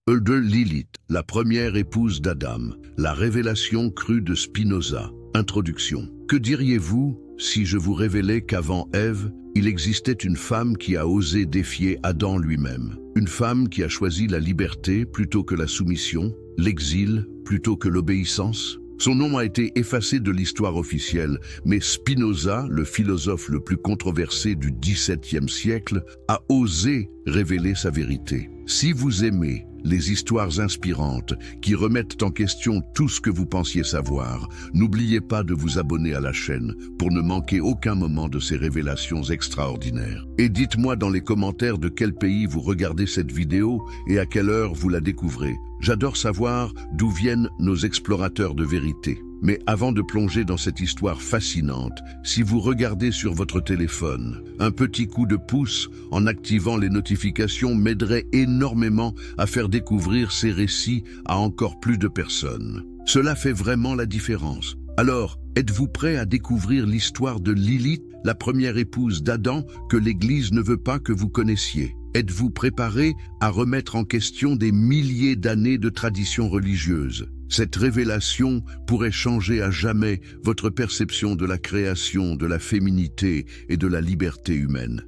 De Lilith, la première épouse d'Adam, la révélation crue de Spinoza. Introduction. Que diriez-vous si je vous révélais qu'avant Ève, il existait une femme qui a osé défier Adam lui-même? Une femme qui a choisi la liberté plutôt que la soumission, l'exil plutôt que l'obéissance? Son nom a été effacé de l'histoire officielle, mais Spinoza, le philosophe le plus controversé du XVIIe siècle, a osé révéler sa vérité. Si vous aimez les histoires inspirantes qui remettent en question tout ce que vous pensiez savoir, n'oubliez pas de vous abonner à la chaîne pour ne manquer aucun moment de ces révélations extraordinaires. Et dites-moi dans les commentaires de quel pays vous regardez cette vidéo et à quelle heure vous la découvrez. J'adore savoir d'où viennent nos explorateurs de vérité. Mais avant de plonger dans cette histoire fascinante, si vous regardez sur votre téléphone, un petit coup de pouce en activant les notifications m'aiderait énormément à faire découvrir ces récits à encore plus de personnes. Cela fait vraiment la différence. Alors, êtes-vous prêt à découvrir l'histoire de Lilith, la première épouse d'Adam que l'Église ne veut pas que vous connaissiez? Êtes-vous préparé à remettre en question des milliers d'années de traditions religieuses? Cette révélation pourrait changer à jamais votre perception de la création, de la féminité et de la liberté humaine.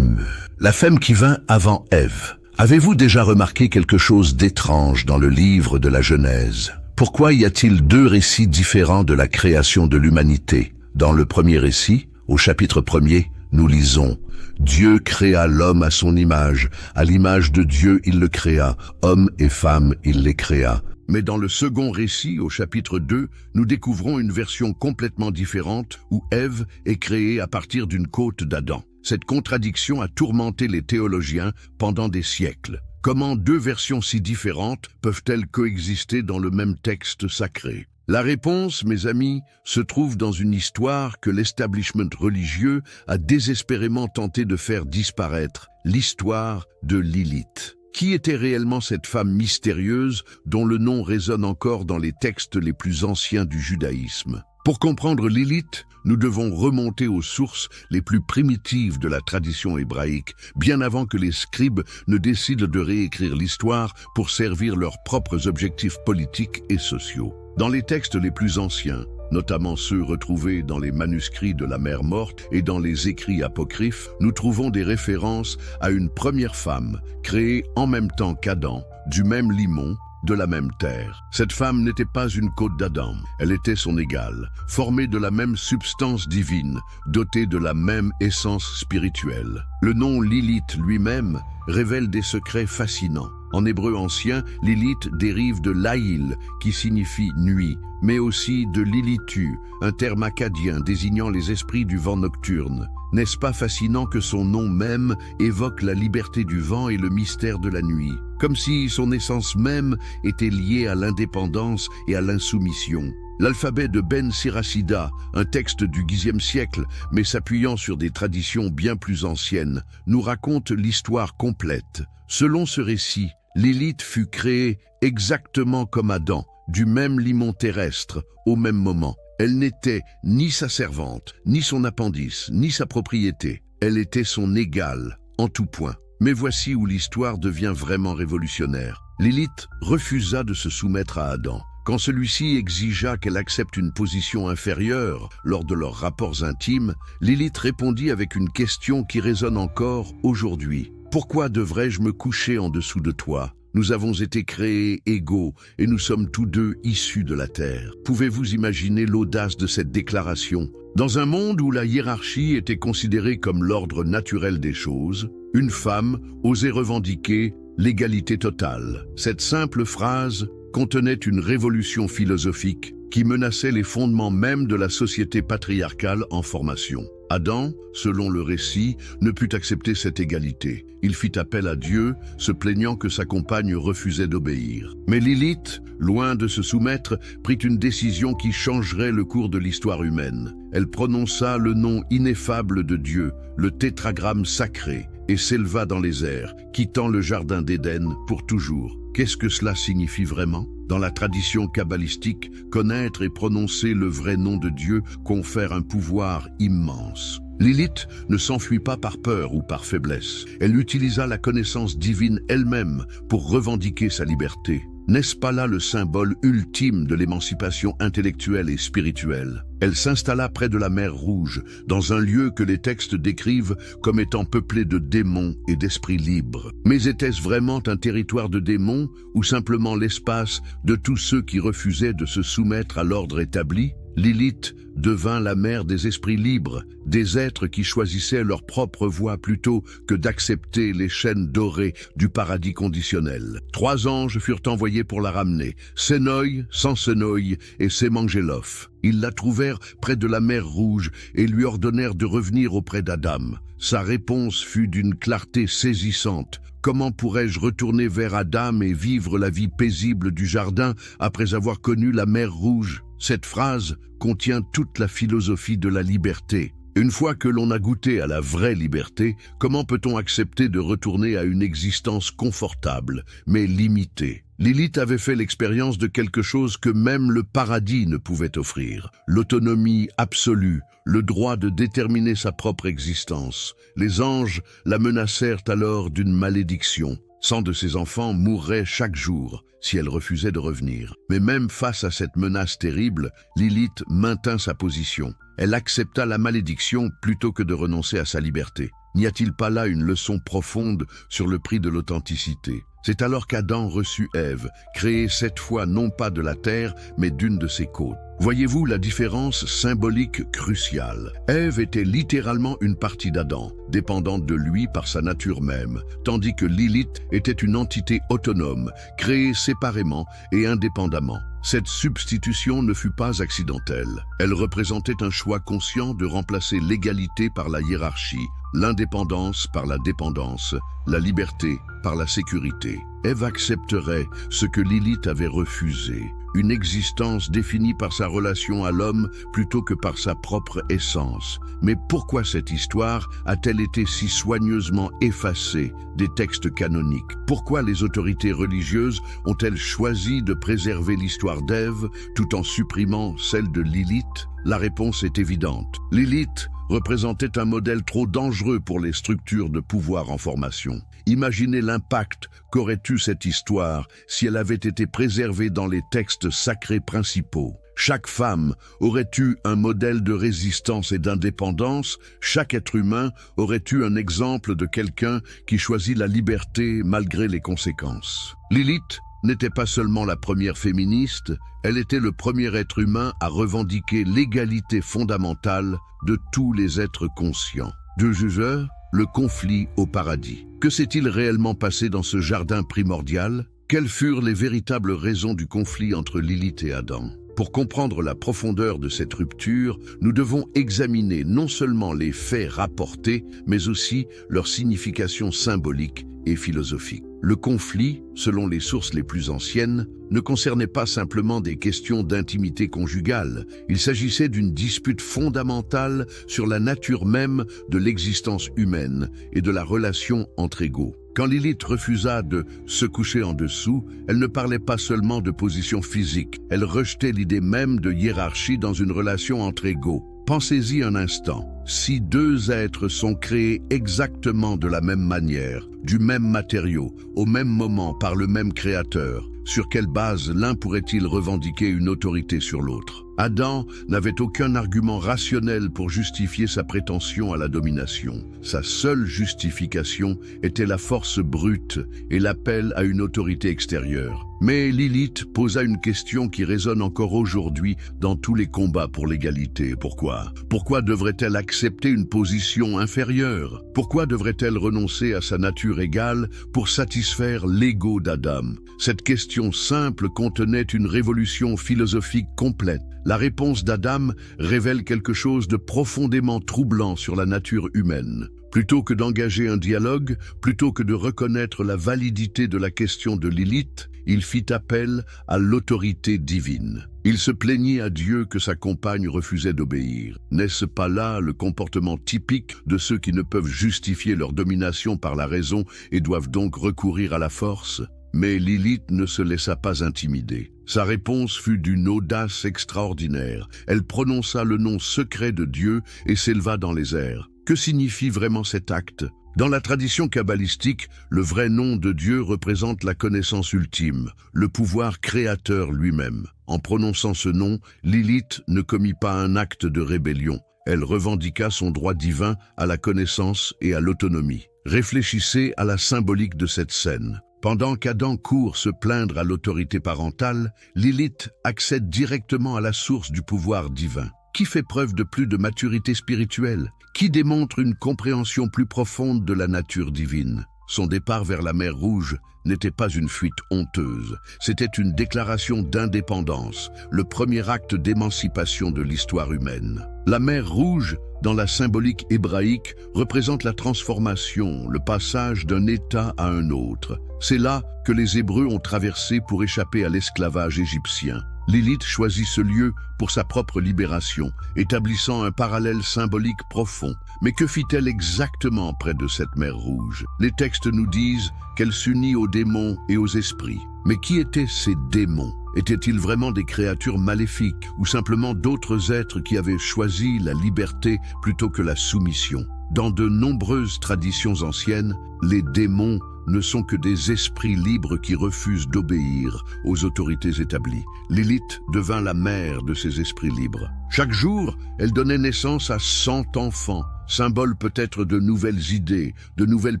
La femme qui vint avant Ève. Avez-vous déjà remarqué quelque chose d'étrange dans le livre de la Genèse? Pourquoi y a-t-il deux récits différents de la création de l'humanité? Dans le premier récit, au chapitre 1er, nous lisons « Dieu créa l'homme à son image, à l'image de Dieu il le créa, homme et femme il les créa. » Mais dans le second récit, au chapitre 2, nous découvrons une version complètement différente où Ève est créée à partir d'une côte d'Adam. Cette contradiction a tourmenté les théologiens pendant des siècles. Comment deux versions si différentes peuvent-elles coexister dans le même texte sacré? La réponse, mes amis, se trouve dans une histoire que l'establishment religieux a désespérément tenté de faire disparaître, l'histoire de Lilith. Qui était réellement cette femme mystérieuse dont le nom résonne encore dans les textes les plus anciens du judaïsme? Pour comprendre Lilith, nous devons remonter aux sources les plus primitives de la tradition hébraïque, bien avant que les scribes ne décident de réécrire l'histoire pour servir leurs propres objectifs politiques et sociaux. Dans les textes les plus anciens, notamment ceux retrouvés dans les manuscrits de la Mer Morte et dans les écrits apocryphes, nous trouvons des références à une première femme, créée en même temps qu'Adam, du même limon, de la même terre. Cette femme n'était pas une côte d'Adam, elle était son égale, formée de la même substance divine, dotée de la même essence spirituelle. Le nom Lilith lui-même révèle des secrets fascinants. En hébreu ancien, Lilith dérive de Laïl, qui signifie nuit, mais aussi de Lilitu, un terme akkadien désignant les esprits du vent nocturne. N'est-ce pas fascinant que son nom même évoque la liberté du vent et le mystère de la nuit, comme si son essence même était liée à l'indépendance et à l'insoumission? L'alphabet de Ben Siracida, un texte du Xe siècle, mais s'appuyant sur des traditions bien plus anciennes, nous raconte l'histoire complète. Selon ce récit, Lilith fut créée exactement comme Adam, du même limon terrestre, au même moment. Elle n'était ni sa servante, ni son appendice, ni sa propriété. Elle était son égale, en tout point. Mais voici où l'histoire devient vraiment révolutionnaire. Lilith refusa de se soumettre à Adam. Quand celui-ci exigea qu'elle accepte une position inférieure lors de leurs rapports intimes, Lilith répondit avec une question qui résonne encore aujourd'hui. « Pourquoi devrais-je me coucher en dessous de toi ? Nous avons été créés égaux et nous sommes tous deux issus de la terre. » Pouvez-vous imaginer l'audace de cette déclaration? Dans un monde où la hiérarchie était considérée comme l'ordre naturel des choses, une femme osait revendiquer l'égalité totale. Cette simple phrase contenait une révolution philosophique qui menaçait les fondements même de la société patriarcale en formation. Adam, selon le récit, ne put accepter cette égalité. Il fit appel à Dieu, se plaignant que sa compagne refusait d'obéir. Mais Lilith, loin de se soumettre, prit une décision qui changerait le cours de l'histoire humaine. Elle prononça le nom ineffable de Dieu, le tétragramme sacré, et s'éleva dans les airs, quittant le jardin d'Éden pour toujours. Qu'est-ce que cela signifie vraiment? Dans la tradition kabbalistique, connaître et prononcer le vrai nom de Dieu confère un pouvoir immense. Lilith ne s'enfuit pas par peur ou par faiblesse. Elle utilisa la connaissance divine elle-même pour revendiquer sa liberté. N'est-ce pas là le symbole ultime de l'émancipation intellectuelle et spirituelle? Elle s'installa près de la mer Rouge, dans un lieu que les textes décrivent comme étant peuplé de démons et d'esprits libres. Mais était-ce vraiment un territoire de démons ou simplement l'espace de tous ceux qui refusaient de se soumettre à l'ordre établi? Lilith devint la mère des esprits libres, des êtres qui choisissaient leur propre voie plutôt que d'accepter les chaînes dorées du paradis conditionnel. 3 anges furent envoyés pour la ramener, Sénoï, Sansenoï et Sémangelof. Ils la trouvèrent près de la mer Rouge et lui ordonnèrent de revenir auprès d'Adam. Sa réponse fut d'une clarté saisissante. Comment pourrais-je retourner vers Adam et vivre la vie paisible du jardin après avoir connu la mer Rouge? Cette phrase contient toute la philosophie de la liberté. Une fois que l'on a goûté à la vraie liberté, comment peut-on accepter de retourner à une existence confortable, mais limitée? Lilith avait fait l'expérience de quelque chose que même le paradis ne pouvait offrir. L'autonomie absolue, le droit de déterminer sa propre existence. Les anges la menacèrent alors d'une malédiction. 100 de ses enfants mourraient chaque jour si elle refusait de revenir. Mais même face à cette menace terrible, Lilith maintint sa position. Elle accepta la malédiction plutôt que de renoncer à sa liberté. N'y a-t-il pas là une leçon profonde sur le prix de l'authenticité? C'est alors qu'Adam reçut Ève, créée cette fois non pas de la terre, mais d'une de ses côtes. Voyez-vous la différence symbolique cruciale? Ève était littéralement une partie d'Adam, dépendante de lui par sa nature même, tandis que Lilith était une entité autonome, créée séparément et indépendamment. Cette substitution ne fut pas accidentelle. Elle représentait un choix conscient de remplacer l'égalité par la hiérarchie, l'indépendance par la dépendance, la liberté par la sécurité. Ève accepterait ce que Lilith avait refusé, une existence définie par sa relation à l'homme plutôt que par sa propre essence. Mais pourquoi cette histoire a-t-elle été si soigneusement effacée des textes canoniques? Pourquoi les autorités religieuses ont-elles choisi de préserver l'histoire d'Ève tout en supprimant celle de Lilith? La réponse est évidente. Lilith représentait un modèle trop dangereux pour les structures de pouvoir en formation. Imaginez l'impact qu'aurait eu cette histoire si elle avait été préservée dans les textes sacrés principaux. Chaque femme aurait eu un modèle de résistance et d'indépendance, chaque être humain aurait eu un exemple de quelqu'un qui choisit la liberté malgré les conséquences. Lilith n'était pas seulement la première féministe, elle était le premier être humain à revendiquer l'égalité fondamentale de tous les êtres conscients. De Jugeur, le conflit au paradis. Que s'est-il réellement passé dans ce jardin primordial? Quelles furent les véritables raisons du conflit entre Lilith et Adam? Pour comprendre la profondeur de cette rupture, nous devons examiner non seulement les faits rapportés, mais aussi leur signification symbolique et philosophique. Le conflit, selon les sources les plus anciennes, ne concernait pas simplement des questions d'intimité conjugale. Il s'agissait d'une dispute fondamentale sur la nature même de l'existence humaine et de la relation entre égaux. Quand Lilith refusa de se coucher en dessous, elle ne parlait pas seulement de position physique, elle rejetait l'idée même de hiérarchie dans une relation entre égaux. Pensez-y un instant. Si 2 êtres sont créés exactement de la même manière, du même matériau, au même moment par le même créateur, sur quelle base l'un pourrait-il revendiquer une autorité sur l'autre? Adam n'avait aucun argument rationnel pour justifier sa prétention à la domination. Sa seule justification était la force brute et l'appel à une autorité extérieure. Mais Lilith posa une question qui résonne encore aujourd'hui dans tous les combats pour l'égalité. Pourquoi? Pourquoi devrait-elle accepter une position inférieure? Pourquoi devrait-elle renoncer à sa nature égale pour satisfaire l'ego d'Adam? Cette question simple contenait une révolution philosophique complète. La réponse d'Adam révèle quelque chose de profondément troublant sur la nature humaine. Plutôt que d'engager un dialogue, plutôt que de reconnaître la validité de la question de Lilith, il fit appel à l'autorité divine. Il se plaignit à Dieu que sa compagne refusait d'obéir. N'est-ce pas là le comportement typique de ceux qui ne peuvent justifier leur domination par la raison et doivent donc recourir à la force? Mais Lilith ne se laissa pas intimider. Sa réponse fut d'une audace extraordinaire. Elle prononça le nom secret de Dieu et s'éleva dans les airs. Que signifie vraiment cet acte? Dans la tradition kabbalistique, le vrai nom de Dieu représente la connaissance ultime, le pouvoir créateur lui-même. En prononçant ce nom, Lilith ne commit pas un acte de rébellion. Elle revendiqua son droit divin à la connaissance et à l'autonomie. Réfléchissez à la symbolique de cette scène. Pendant qu'Adam court se plaindre à l'autorité parentale, Lilith accède directement à la source du pouvoir divin. Qui fait preuve de plus de maturité spirituelle? Qui démontre une compréhension plus profonde de la nature divine? Son départ vers la mer Rouge n'était pas une fuite honteuse, c'était une déclaration d'indépendance, le premier acte d'émancipation de l'histoire humaine. La mer Rouge, dans la symbolique hébraïque, représente la transformation, le passage d'un état à un autre. C'est là que les Hébreux ont traversé pour échapper à l'esclavage égyptien. Lilith choisit ce lieu pour sa propre libération, établissant un parallèle symbolique profond. Mais que fit-elle exactement près de cette mer Rouge? Les textes nous disent qu'elle s'unit aux démons et aux esprits. Mais qui étaient ces démons? Étaient-ils vraiment des créatures maléfiques ou simplement d'autres êtres qui avaient choisi la liberté plutôt que la soumission? Dans de nombreuses traditions anciennes, les démons ne sont que des esprits libres qui refusent d'obéir aux autorités établies. Lilith devint la mère de ces esprits libres. Chaque jour, elle donnait naissance à 100 enfants, symbole peut-être de nouvelles idées, de nouvelles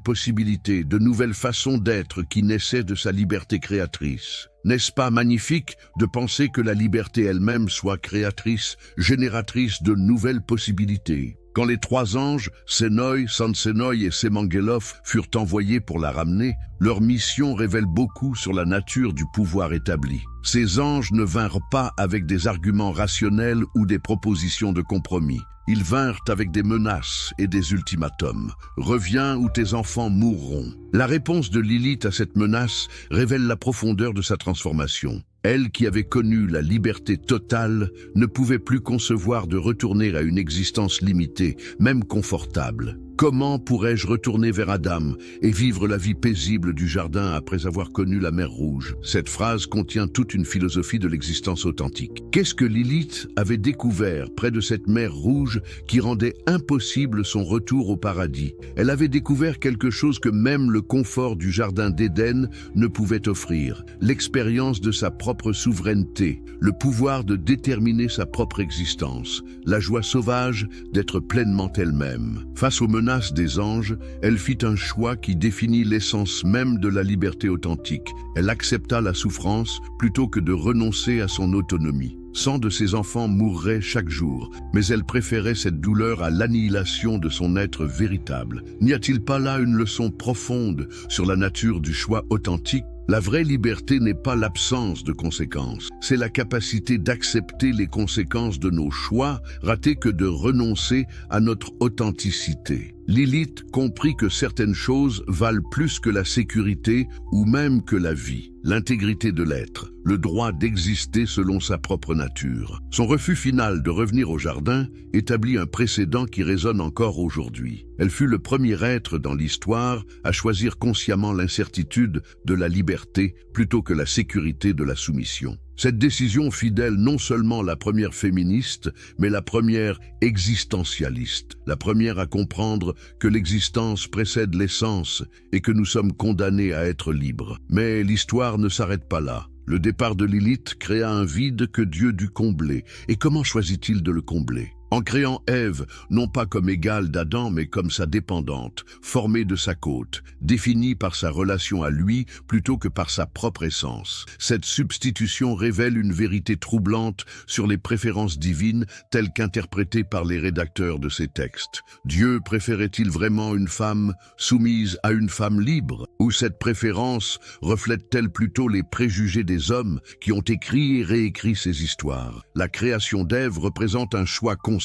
possibilités, de nouvelles façons d'être qui naissaient de sa liberté créatrice. N'est-ce pas magnifique de penser que la liberté elle-même soit créatrice, génératrice de nouvelles possibilités? Quand les 3 anges, Sénoï, Sansénoï et Sémanguélof, furent envoyés pour la ramener, leur mission révèle beaucoup sur la nature du pouvoir établi. Ces anges ne vinrent pas avec des arguments rationnels ou des propositions de compromis. Ils vinrent avec des menaces et des ultimatums. « Reviens ou tes enfants mourront ». La réponse de Lilith à cette menace révèle la profondeur de sa transformation. Elle, qui avait connu la liberté totale, ne pouvait plus concevoir de retourner à une existence limitée, même confortable. Comment pourrais-je retourner vers Adam et vivre la vie paisible du jardin après avoir connu la mer Rouge? Cette phrase contient toute une philosophie de l'existence authentique. Qu'est-ce que Lilith avait découvert près de cette mer Rouge qui rendait impossible son retour au paradis? Elle avait découvert quelque chose que même le confort du jardin d'Éden ne pouvait offrir, l'expérience de sa propre souveraineté, le pouvoir de déterminer sa propre existence, la joie sauvage d'être pleinement elle-même. Face aux menaces des anges, elle fit un choix qui définit l'essence même de la liberté authentique. Elle accepta la souffrance plutôt que de renoncer à son autonomie. 100 de ses enfants mourraient chaque jour, mais elle préférait cette douleur à l'annihilation de son être véritable. N'y a-t-il pas là une leçon profonde sur la nature du choix authentique? La vraie liberté n'est pas l'absence de conséquences, c'est la capacité d'accepter les conséquences de nos choix ratés que de renoncer à notre authenticité. Lilith comprit que certaines choses valent plus que la sécurité ou même que la vie, l'intégrité de l'être, le droit d'exister selon sa propre nature. Son refus final de revenir au jardin établit un précédent qui résonne encore aujourd'hui. Elle fut le premier être dans l'histoire à choisir consciemment l'incertitude de la liberté plutôt que la sécurité de la soumission. Cette décision fit d'elle non seulement la première féministe, mais la première existentialiste, la première à comprendre que l'existence précède l'essence et que nous sommes condamnés à être libres. Mais l'histoire ne s'arrête pas là. Le départ de Lilith créa un vide que Dieu dut combler. Et comment choisit-il de le combler? En créant Ève, non pas comme égale d'Adam, mais comme sa dépendante, formée de sa côte, définie par sa relation à lui plutôt que par sa propre essence. Cette substitution révèle une vérité troublante sur les préférences divines telles qu'interprétées par les rédacteurs de ces textes. Dieu préférait-il vraiment une femme soumise à une femme libre? Ou cette préférence reflète-t-elle plutôt les préjugés des hommes qui ont écrit et réécrit ces histoires? La création d'Ève représente un choix conscient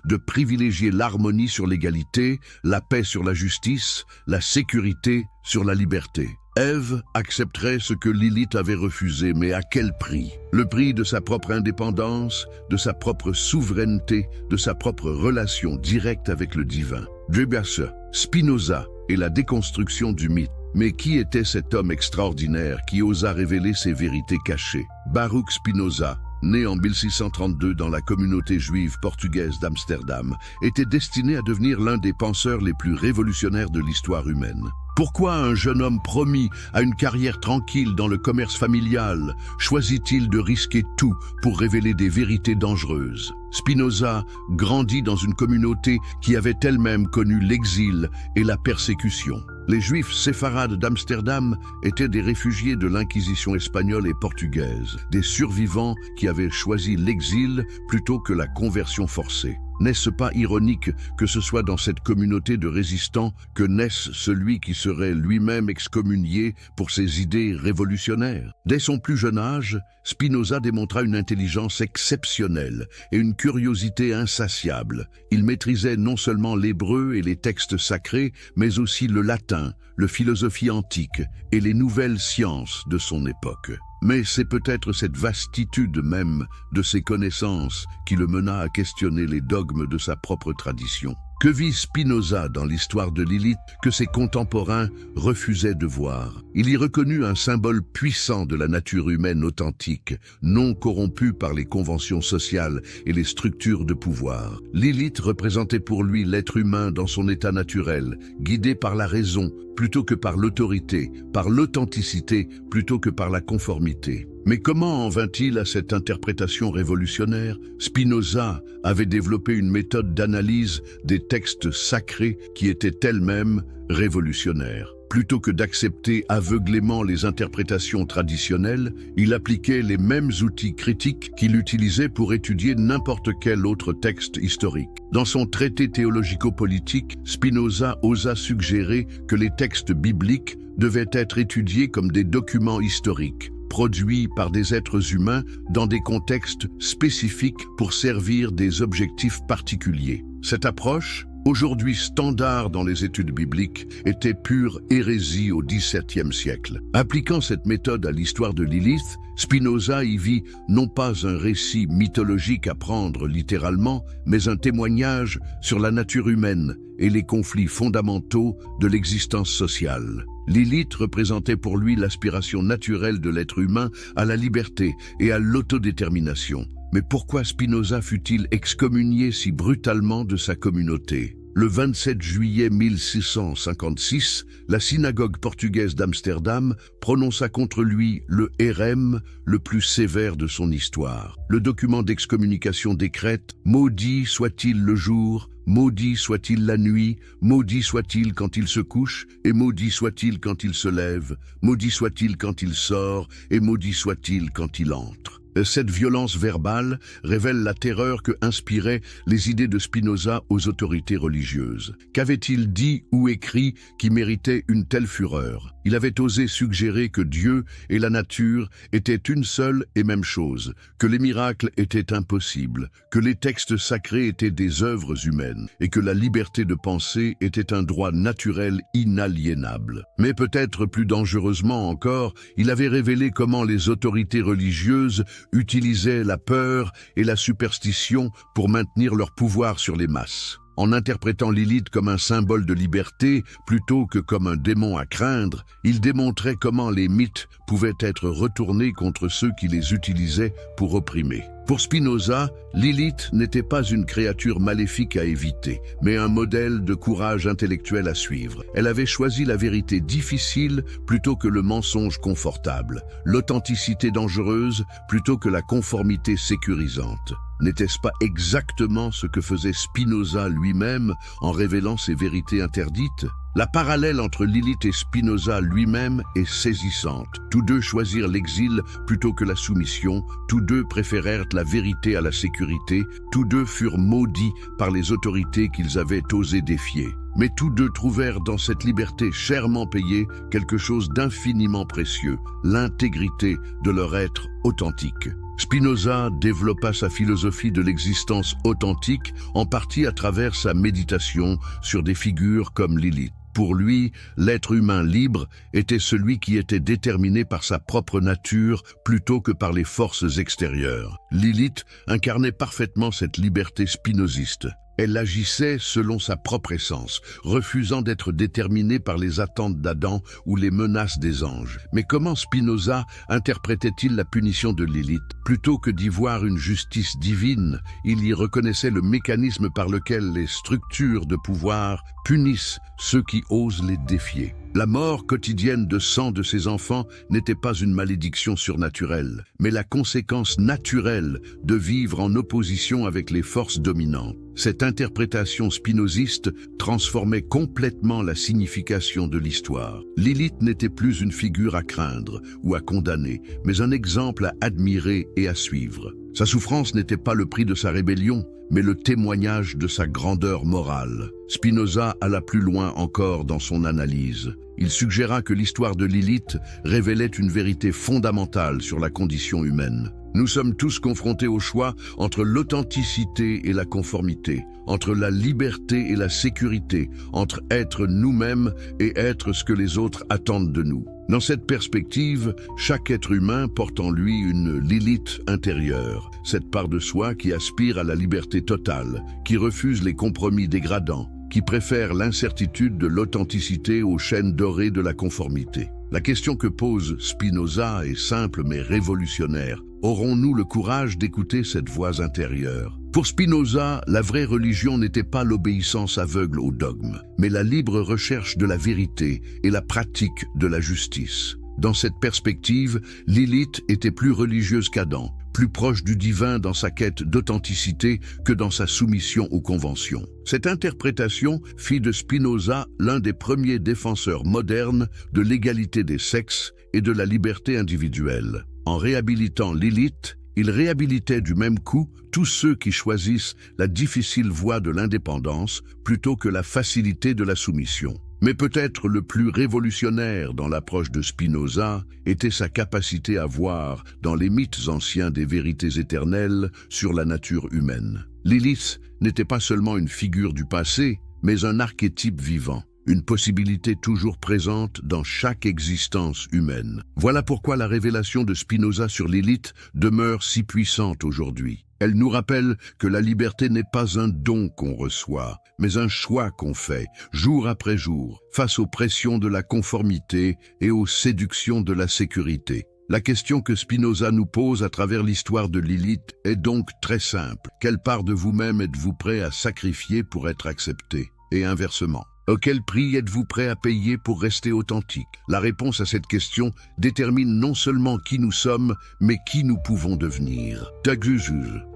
de privilégier l'harmonie sur l'égalité, la paix sur la justice, la sécurité sur la liberté. Ève accepterait ce que Lilith avait refusé, mais à quel prix? Le prix de sa propre indépendance, de sa propre souveraineté, de sa propre relation directe avec le divin. Debusser, Spinoza et la déconstruction du mythe. Mais qui était cet homme extraordinaire qui osa révéler ses vérités cachées? Baruch Spinoza né en 1632 dans la communauté juive portugaise d'Amsterdam, était destiné à devenir l'un des penseurs les plus révolutionnaires de l'histoire humaine. Pourquoi un jeune homme promis à une carrière tranquille dans le commerce familial choisit-il de risquer tout pour révéler des vérités dangereuses? Spinoza grandit dans une communauté qui avait elle-même connu l'exil et la persécution. Les Juifs séfarades d'Amsterdam étaient des réfugiés de l'Inquisition espagnole et portugaise, des survivants qui avaient choisi l'exil plutôt que la conversion forcée. N'est-ce pas ironique que ce soit dans cette communauté de résistants que naisse celui qui serait lui-même excommunié pour ses idées révolutionnaires? Dès son plus jeune âge, Spinoza démontra une intelligence exceptionnelle et une curiosité insatiable. Il maîtrisait non seulement l'hébreu et les textes sacrés, mais aussi le latin, la philosophie antique et les nouvelles sciences de son époque. Mais c'est peut-être cette vastitude même de ses connaissances qui le mena à questionner les dogmes de sa propre tradition. Que vit Spinoza dans l'histoire de Lilith que ses contemporains refusaient de voir? Il y reconnut un symbole puissant de la nature humaine authentique, non corrompue par les conventions sociales et les structures de pouvoir. Lilith représentait pour lui l'être humain dans son état naturel, guidé par la raison plutôt que par l'autorité, par l'authenticité plutôt que par la conformité. Mais comment en vint-il à cette interprétation révolutionnaire? Spinoza avait développé une méthode d'analyse des textes sacrés qui était elle-même révolutionnaire. Plutôt que d'accepter aveuglément les interprétations traditionnelles, il appliquait les mêmes outils critiques qu'il utilisait pour étudier n'importe quel autre texte historique. Dans son traité théologico-politique, Spinoza osa suggérer que les textes bibliques devaient être étudiés comme des documents historiques, produits par des êtres humains dans des contextes spécifiques pour servir des objectifs particuliers. Cette approche, aujourd'hui standard dans les études bibliques, était pure hérésie au XVIIe siècle. Appliquant cette méthode à l'histoire de Lilith, Spinoza y vit non pas un récit mythologique à prendre littéralement, mais un témoignage sur la nature humaine et les conflits fondamentaux de l'existence sociale. Lilith représentait pour lui l'aspiration naturelle de l'être humain à la liberté et à l'autodétermination. Mais pourquoi Spinoza fut-il excommunié si brutalement de sa communauté? Le 27 juillet 1656, la synagogue portugaise d'Amsterdam prononça contre lui le hérem le plus sévère de son histoire. Le document d'excommunication décrète « Maudit soit-il le jour, maudit soit-il la nuit, maudit soit-il quand il se couche, et maudit soit-il quand il se lève, maudit soit-il quand il sort, et maudit soit-il quand il entre ». Cette violence verbale révèle la terreur que inspiraient les idées de Spinoza aux autorités religieuses. Qu'avait-il dit ou écrit qui méritait une telle fureur? Il avait osé suggérer que Dieu et la nature étaient une seule et même chose, que les miracles étaient impossibles, que les textes sacrés étaient des œuvres humaines et que la liberté de penser était un droit naturel inaliénable. Mais peut-être plus dangereusement encore, il avait révélé comment les autorités religieuses utilisaient la peur et la superstition pour maintenir leur pouvoir sur les masses. En interprétant Lilith comme un symbole de liberté plutôt que comme un démon à craindre, il démontrait comment les mythes pouvaient être retournés contre ceux qui les utilisaient pour opprimer. Pour Spinoza, Lilith n'était pas une créature maléfique à éviter, mais un modèle de courage intellectuel à suivre. Elle avait choisi la vérité difficile plutôt que le mensonge confortable, l'authenticité dangereuse plutôt que la conformité sécurisante. N'était-ce pas exactement ce que faisait Spinoza lui-même en révélant ses vérités interdites? La parallèle entre Lilith et Spinoza lui-même est saisissante. Tous deux choisirent l'exil plutôt que la soumission, tous deux préférèrent la vérité à la sécurité, tous deux furent maudits par les autorités qu'ils avaient osé défier. Mais tous deux trouvèrent dans cette liberté chèrement payée quelque chose d'infiniment précieux, l'intégrité de leur être authentique. Spinoza développa sa philosophie de l'existence authentique en partie à travers sa méditation sur des figures comme Lilith. Pour lui, l'être humain libre était celui qui était déterminé par sa propre nature plutôt que par les forces extérieures. Lilith incarnait parfaitement cette liberté spinoziste. Elle agissait selon sa propre essence, refusant d'être déterminée par les attentes d'Adam ou les menaces des anges. Mais comment Spinoza interprétait-il la punition de Lilith? Plutôt que d'y voir une justice divine, il y reconnaissait le mécanisme par lequel les structures de pouvoir punissent ceux qui osent les défier. La mort quotidienne de 100 de ses enfants n'était pas une malédiction surnaturelle, mais la conséquence naturelle de vivre en opposition avec les forces dominantes. Cette interprétation spinoziste transformait complètement la signification de l'histoire. Lilith n'était plus une figure à craindre ou à condamner, mais un exemple à admirer et à suivre. Sa souffrance n'était pas le prix de sa rébellion, mais le témoignage de sa grandeur morale. Spinoza alla plus loin encore dans son analyse. Il suggéra que l'histoire de Lilith révélait une vérité fondamentale sur la condition humaine. Nous sommes tous confrontés au choix entre l'authenticité et la conformité, entre la liberté et la sécurité, entre être nous-mêmes et être ce que les autres attendent de nous. Dans cette perspective, chaque être humain porte en lui une Lilith intérieure, cette part de soi qui aspire à la liberté totale, qui refuse les compromis dégradants, qui préfère l'incertitude de l'authenticité aux chaînes dorées de la conformité. La question que pose Spinoza est simple mais révolutionnaire. Aurons-nous le courage d'écouter cette voix intérieure? Pour Spinoza, la vraie religion n'était pas l'obéissance aveugle au dogme, mais la libre recherche de la vérité et la pratique de la justice. Dans cette perspective, Lilith était plus religieuse qu'Adam, plus proche du divin dans sa quête d'authenticité que dans sa soumission aux conventions. Cette interprétation fit de Spinoza l'un des premiers défenseurs modernes de l'égalité des sexes et de la liberté individuelle. En réhabilitant Lilith, il réhabilitait du même coup tous ceux qui choisissent la difficile voie de l'indépendance plutôt que la facilité de la soumission. Mais peut-être le plus révolutionnaire dans l'approche de Spinoza était sa capacité à voir dans les mythes anciens des vérités éternelles sur la nature humaine. Lilith n'était pas seulement une figure du passé, mais un archétype vivant, une possibilité toujours présente dans chaque existence humaine. Voilà pourquoi la révélation de Spinoza sur Lilith demeure si puissante aujourd'hui. Elle nous rappelle que la liberté n'est pas un don qu'on reçoit, mais un choix qu'on fait, jour après jour, face aux pressions de la conformité et aux séductions de la sécurité. La question que Spinoza nous pose à travers l'histoire de Lilith est donc très simple. Quelle part de vous-même êtes-vous prêt à sacrifier pour être accepté? Et inversement. Quel prix êtes-vous prêt à payer pour rester authentique? La réponse à cette question détermine non seulement qui nous sommes, mais qui nous pouvons devenir.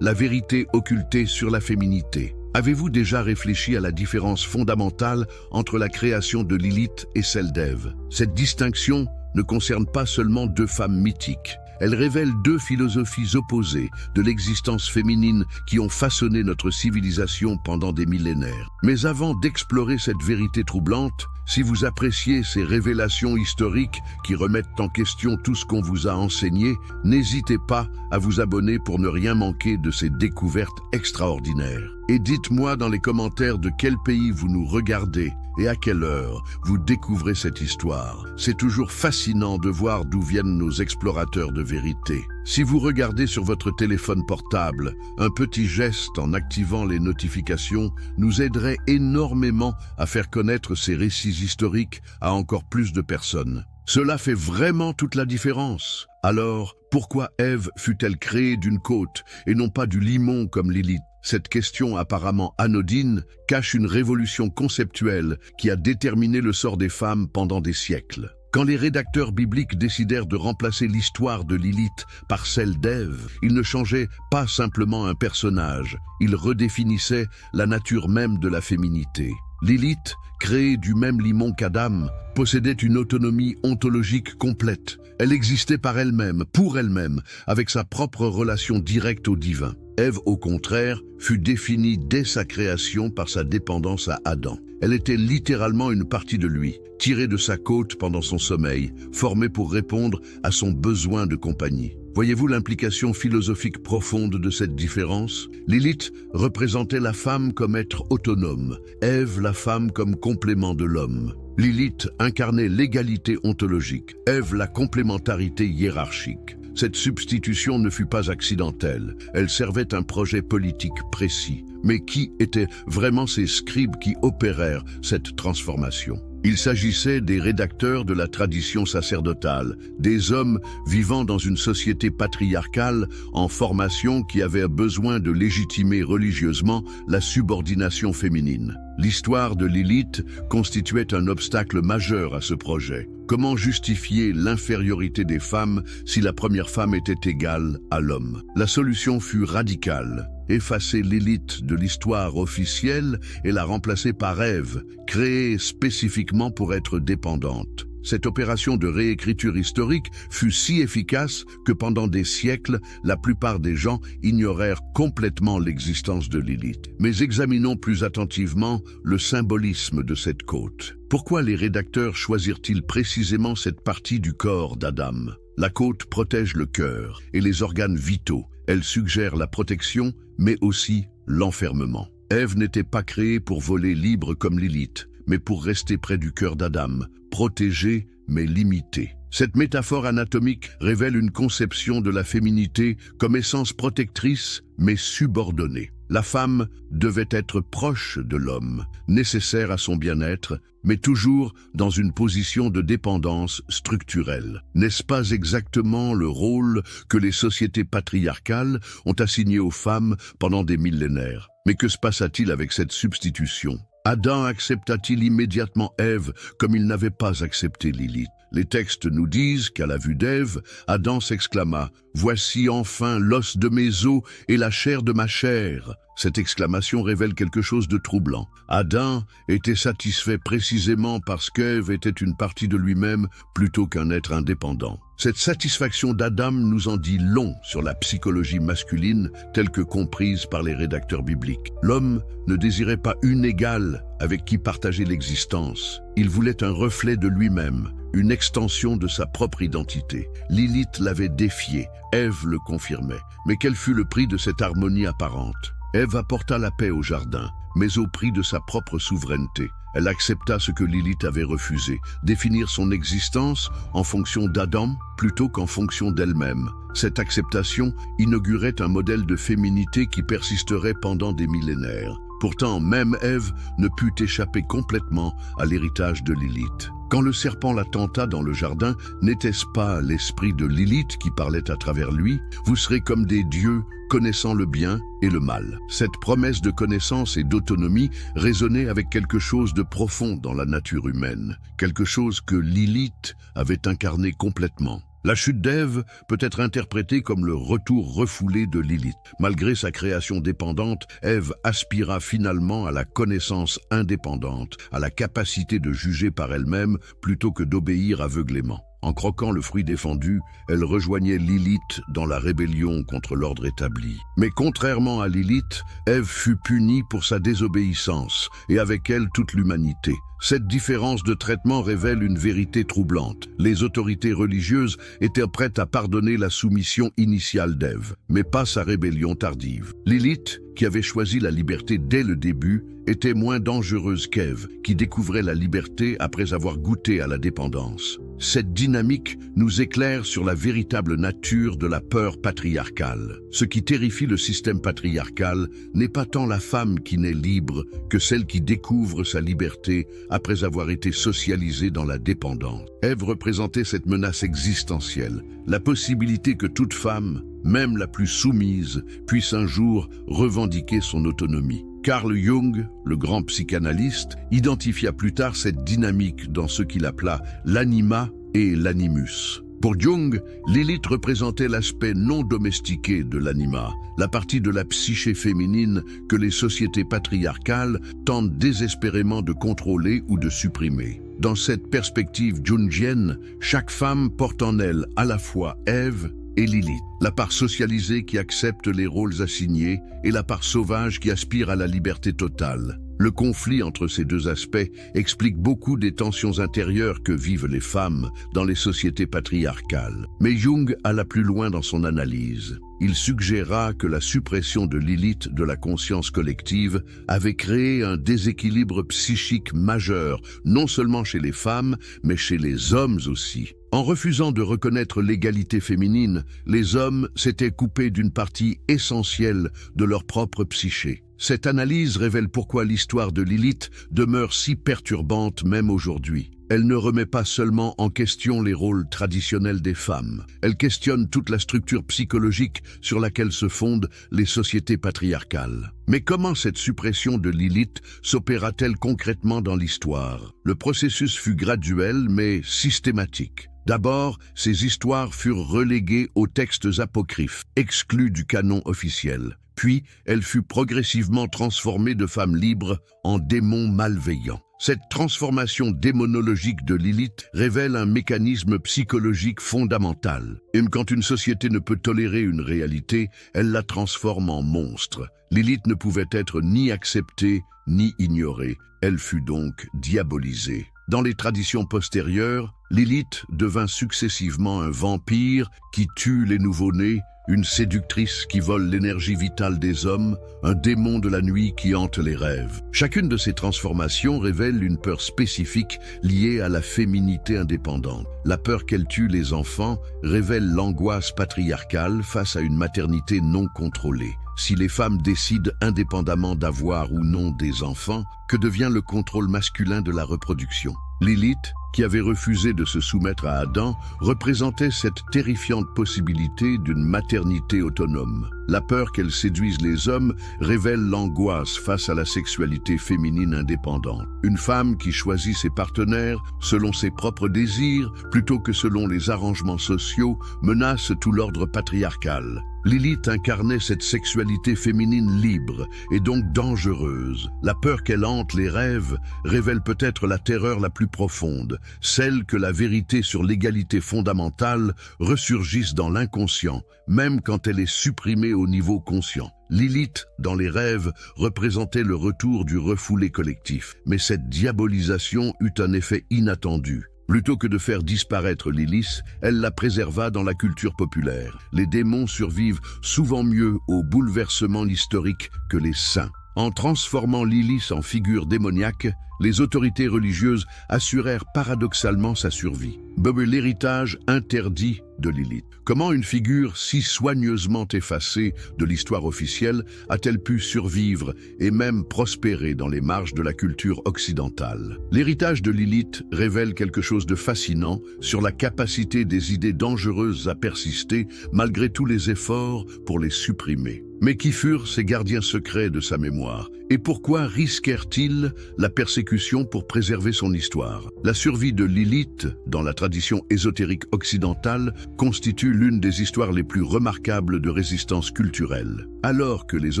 La vérité occultée sur la féminité. Avez-vous déjà réfléchi à la différence fondamentale entre la création de Lilith et celle d'Ève? Cette distinction ne concerne pas seulement deux femmes mythiques. Elle révèle deux philosophies opposées de l'existence féminine qui ont façonné notre civilisation pendant des millénaires. Mais avant d'explorer cette vérité troublante, si vous appréciez ces révélations historiques qui remettent en question tout ce qu'on vous a enseigné, n'hésitez pas à vous abonner pour ne rien manquer de ces découvertes extraordinaires. Et dites-moi dans les commentaires de quel pays vous nous regardez et à quelle heure vous découvrez cette histoire. C'est toujours fascinant de voir d'où viennent nos explorateurs de vérité. Si vous regardez sur votre téléphone portable, un petit geste en activant les notifications nous aiderait énormément à faire connaître ces récits historiques à encore plus de personnes. Cela fait vraiment toute la différence. Alors, pourquoi Ève fut-elle créée d'une côte et non pas du limon comme Lilith? Cette question apparemment anodine cache une révolution conceptuelle qui a déterminé le sort des femmes pendant des siècles. Quand les rédacteurs bibliques décidèrent de remplacer l'histoire de Lilith par celle d'Ève, ils ne changeaient pas simplement un personnage, ils redéfinissaient la nature même de la féminité. Lilith, créée du même limon qu'Adam, possédait une autonomie ontologique complète. Elle existait par elle-même, pour elle-même, avec sa propre relation directe au divin. Ève, au contraire, fut définie dès sa création par sa dépendance à Adam. Elle était littéralement une partie de lui, tirée de sa côte pendant son sommeil, formée pour répondre à son besoin de compagnie. Voyez-vous l'implication philosophique profonde de cette différence? Lilith représentait la femme comme être autonome, Ève la femme comme complément de l'homme. Lilith incarnait l'égalité ontologique, Ève la complémentarité hiérarchique. Cette substitution ne fut pas accidentelle, elle servait un projet politique précis, Mais qui étaient vraiment ces scribes qui opérèrent cette transformation? Il s'agissait des rédacteurs de la tradition sacerdotale, des hommes vivant dans une société patriarcale en formation qui avaient besoin de légitimer religieusement la subordination féminine. L'histoire de Lilith constituait un obstacle majeur à ce projet. Comment justifier l'infériorité des femmes si la première femme était égale à l'homme? La solution fut radicale. Effacer Lilith de l'histoire officielle et la remplacer par Ève, créée spécifiquement pour être dépendante. Cette opération de réécriture historique fut si efficace que pendant des siècles, la plupart des gens ignorèrent complètement l'existence de Lilith. Mais examinons plus attentivement le symbolisme de cette côte. Pourquoi les rédacteurs choisirent-ils précisément cette partie du corps d'Adam? La côte protège le cœur et les organes vitaux. Elle suggère la protection, mais aussi l'enfermement. Ève n'était pas créée pour voler libre comme Lilith, mais pour rester près du cœur d'Adam, protégée mais limitée. Cette métaphore anatomique révèle une conception de la féminité comme essence protectrice mais subordonnée. La femme devait être proche de l'homme, nécessaire à son bien-être, mais toujours dans une position de dépendance structurelle. N'est-ce pas exactement le rôle que les sociétés patriarcales ont assigné aux femmes pendant des millénaires? Mais que se passa-t-il avec cette substitution? Adam accepta-t-il immédiatement Ève comme il n'avait pas accepté Lilith? Les textes nous disent qu'à la vue d'Ève, Adam s'exclama « Voici enfin l'os de mes os et la chair de ma chair ». Cette exclamation révèle quelque chose de troublant. Adam était satisfait précisément parce qu'Ève était une partie de lui-même plutôt qu'un être indépendant. Cette satisfaction d'Adam nous en dit long sur la psychologie masculine telle que comprise par les rédacteurs bibliques. L'homme ne désirait pas une égale avec qui partager l'existence. Il voulait un reflet de lui-même, une extension de sa propre identité. Lilith l'avait défié, Ève le confirmait. Mais quel fut le prix de cette harmonie apparente? Ève apporta la paix au jardin, mais au prix de sa propre souveraineté. Elle accepta ce que Lilith avait refusé, définir son existence en fonction d'Adam plutôt qu'en fonction d'elle-même. Cette acceptation inaugurait un modèle de féminité qui persisterait pendant des millénaires. Pourtant, même Ève ne put échapper complètement à l'héritage de Lilith. Quand le serpent la tenta dans le jardin, n'était-ce pas l'esprit de Lilith qui parlait à travers lui? Vous serez comme des dieux, connaissant le bien et le mal. Cette promesse de connaissance et d'autonomie résonnait avec quelque chose de profond dans la nature humaine, quelque chose que Lilith avait incarné complètement. La chute d'Ève peut être interprétée comme le retour refoulé de Lilith. Malgré sa création dépendante, Ève aspira finalement à la connaissance indépendante, à la capacité de juger par elle-même plutôt que d'obéir aveuglément. En croquant le fruit défendu, elle rejoignait Lilith dans la rébellion contre l'ordre établi. Mais contrairement à Lilith, Ève fut punie pour sa désobéissance, et avec elle toute l'humanité. Cette différence de traitement révèle une vérité troublante. Les autorités religieuses étaient prêtes à pardonner la soumission initiale d'Ève, mais pas sa rébellion tardive. Lilith, qui avait choisi la liberté dès le début, était moins dangereuse qu'Ève, qui découvrait la liberté après avoir goûté à la dépendance. Cette dynamique nous éclaire sur la véritable nature de la peur patriarcale. Ce qui terrifie le système patriarcal n'est pas tant la femme qui naît libre que celle qui découvre sa liberté après avoir été socialisée dans la dépendance. Ève représentait cette menace existentielle, la possibilité que toute femme, même la plus soumise, puisse un jour revendiquer son autonomie. Carl Jung, le grand psychanalyste, identifia plus tard cette dynamique dans ce qu'il appela l'anima et l'animus. Pour Jung, Lilith représentait l'aspect non domestiqué de l'anima, la partie de la psyché féminine que les sociétés patriarcales tentent désespérément de contrôler ou de supprimer. Dans cette perspective jungienne, chaque femme porte en elle à la fois Ève et Lilith, la part socialisée qui accepte les rôles assignés et la part sauvage qui aspire à la liberté totale. Le conflit entre ces deux aspects explique beaucoup des tensions intérieures que vivent les femmes dans les sociétés patriarcales. Mais Jung alla plus loin dans son analyse. Il suggéra que la suppression de Lilith de la conscience collective avait créé un déséquilibre psychique majeur, non seulement chez les femmes, mais chez les hommes aussi. En refusant de reconnaître l'égalité féminine, les hommes s'étaient coupés d'une partie essentielle de leur propre psyché. Cette analyse révèle pourquoi l'histoire de Lilith demeure si perturbante même aujourd'hui. Elle ne remet pas seulement en question les rôles traditionnels des femmes, elle questionne toute la structure psychologique sur laquelle se fondent les sociétés patriarcales. Mais comment cette suppression de Lilith s'opéra-t-elle concrètement dans l'histoire? Le processus fut graduel mais systématique. D'abord, ces histoires furent reléguées aux textes apocryphes, exclus du canon officiel. Puis, elle fut progressivement transformée de femme libre en démon malveillant. Cette transformation démonologique de Lilith révèle un mécanisme psychologique fondamental. Et quand une société ne peut tolérer une réalité, elle la transforme en monstre. Lilith ne pouvait être ni acceptée ni ignorée. Elle fut donc diabolisée. Dans les traditions postérieures, Lilith devint successivement un vampire qui tue les nouveau-nés, une séductrice qui vole l'énergie vitale des hommes, un démon de la nuit qui hante les rêves. Chacune de ces transformations révèle une peur spécifique liée à la féminité indépendante. La peur qu'elle tue les enfants révèle l'angoisse patriarcale face à une maternité non contrôlée. Si les femmes décident indépendamment d'avoir ou non des enfants, que devient le contrôle masculin de la reproduction? Lilith, qui avait refusé de se soumettre à Adam, représentait cette terrifiante possibilité d'une maternité autonome. La peur qu'elle séduise les hommes révèle l'angoisse face à la sexualité féminine indépendante. Une femme qui choisit ses partenaires selon ses propres désirs plutôt que selon les arrangements sociaux menace tout l'ordre patriarcal. Lilith incarnait cette sexualité féminine libre et donc dangereuse. La peur qu'elle hante les rêves révèle peut-être la terreur la plus profonde, celle que la vérité sur l'égalité fondamentale ressurgisse dans l'inconscient, même quand elle est supprimée au niveau conscient. Lilith, dans les rêves, représentait le retour du refoulé collectif, mais cette diabolisation eut un effet inattendu. Plutôt que de faire disparaître Lilith, elle la préserva dans la culture populaire. Les démons survivent souvent mieux au bouleversement historique que les saints. En transformant Lilith en figure démoniaque, les autorités religieuses assurèrent paradoxalement sa survie. L'héritage interdit de Lilith. Comment une figure si soigneusement effacée de l'histoire officielle a-t-elle pu survivre et même prospérer dans les marges de la culture occidentale? L'héritage de Lilith révèle quelque chose de fascinant sur la capacité des idées dangereuses à persister malgré tous les efforts pour les supprimer. Mais qui furent ces gardiens secrets de sa mémoire? Et pourquoi risquèrent-ils la persécution pour préserver son histoire? La survie de Lilith, dans la tradition ésotérique occidentale, constitue l'une des histoires les plus remarquables de résistance culturelle. Alors que les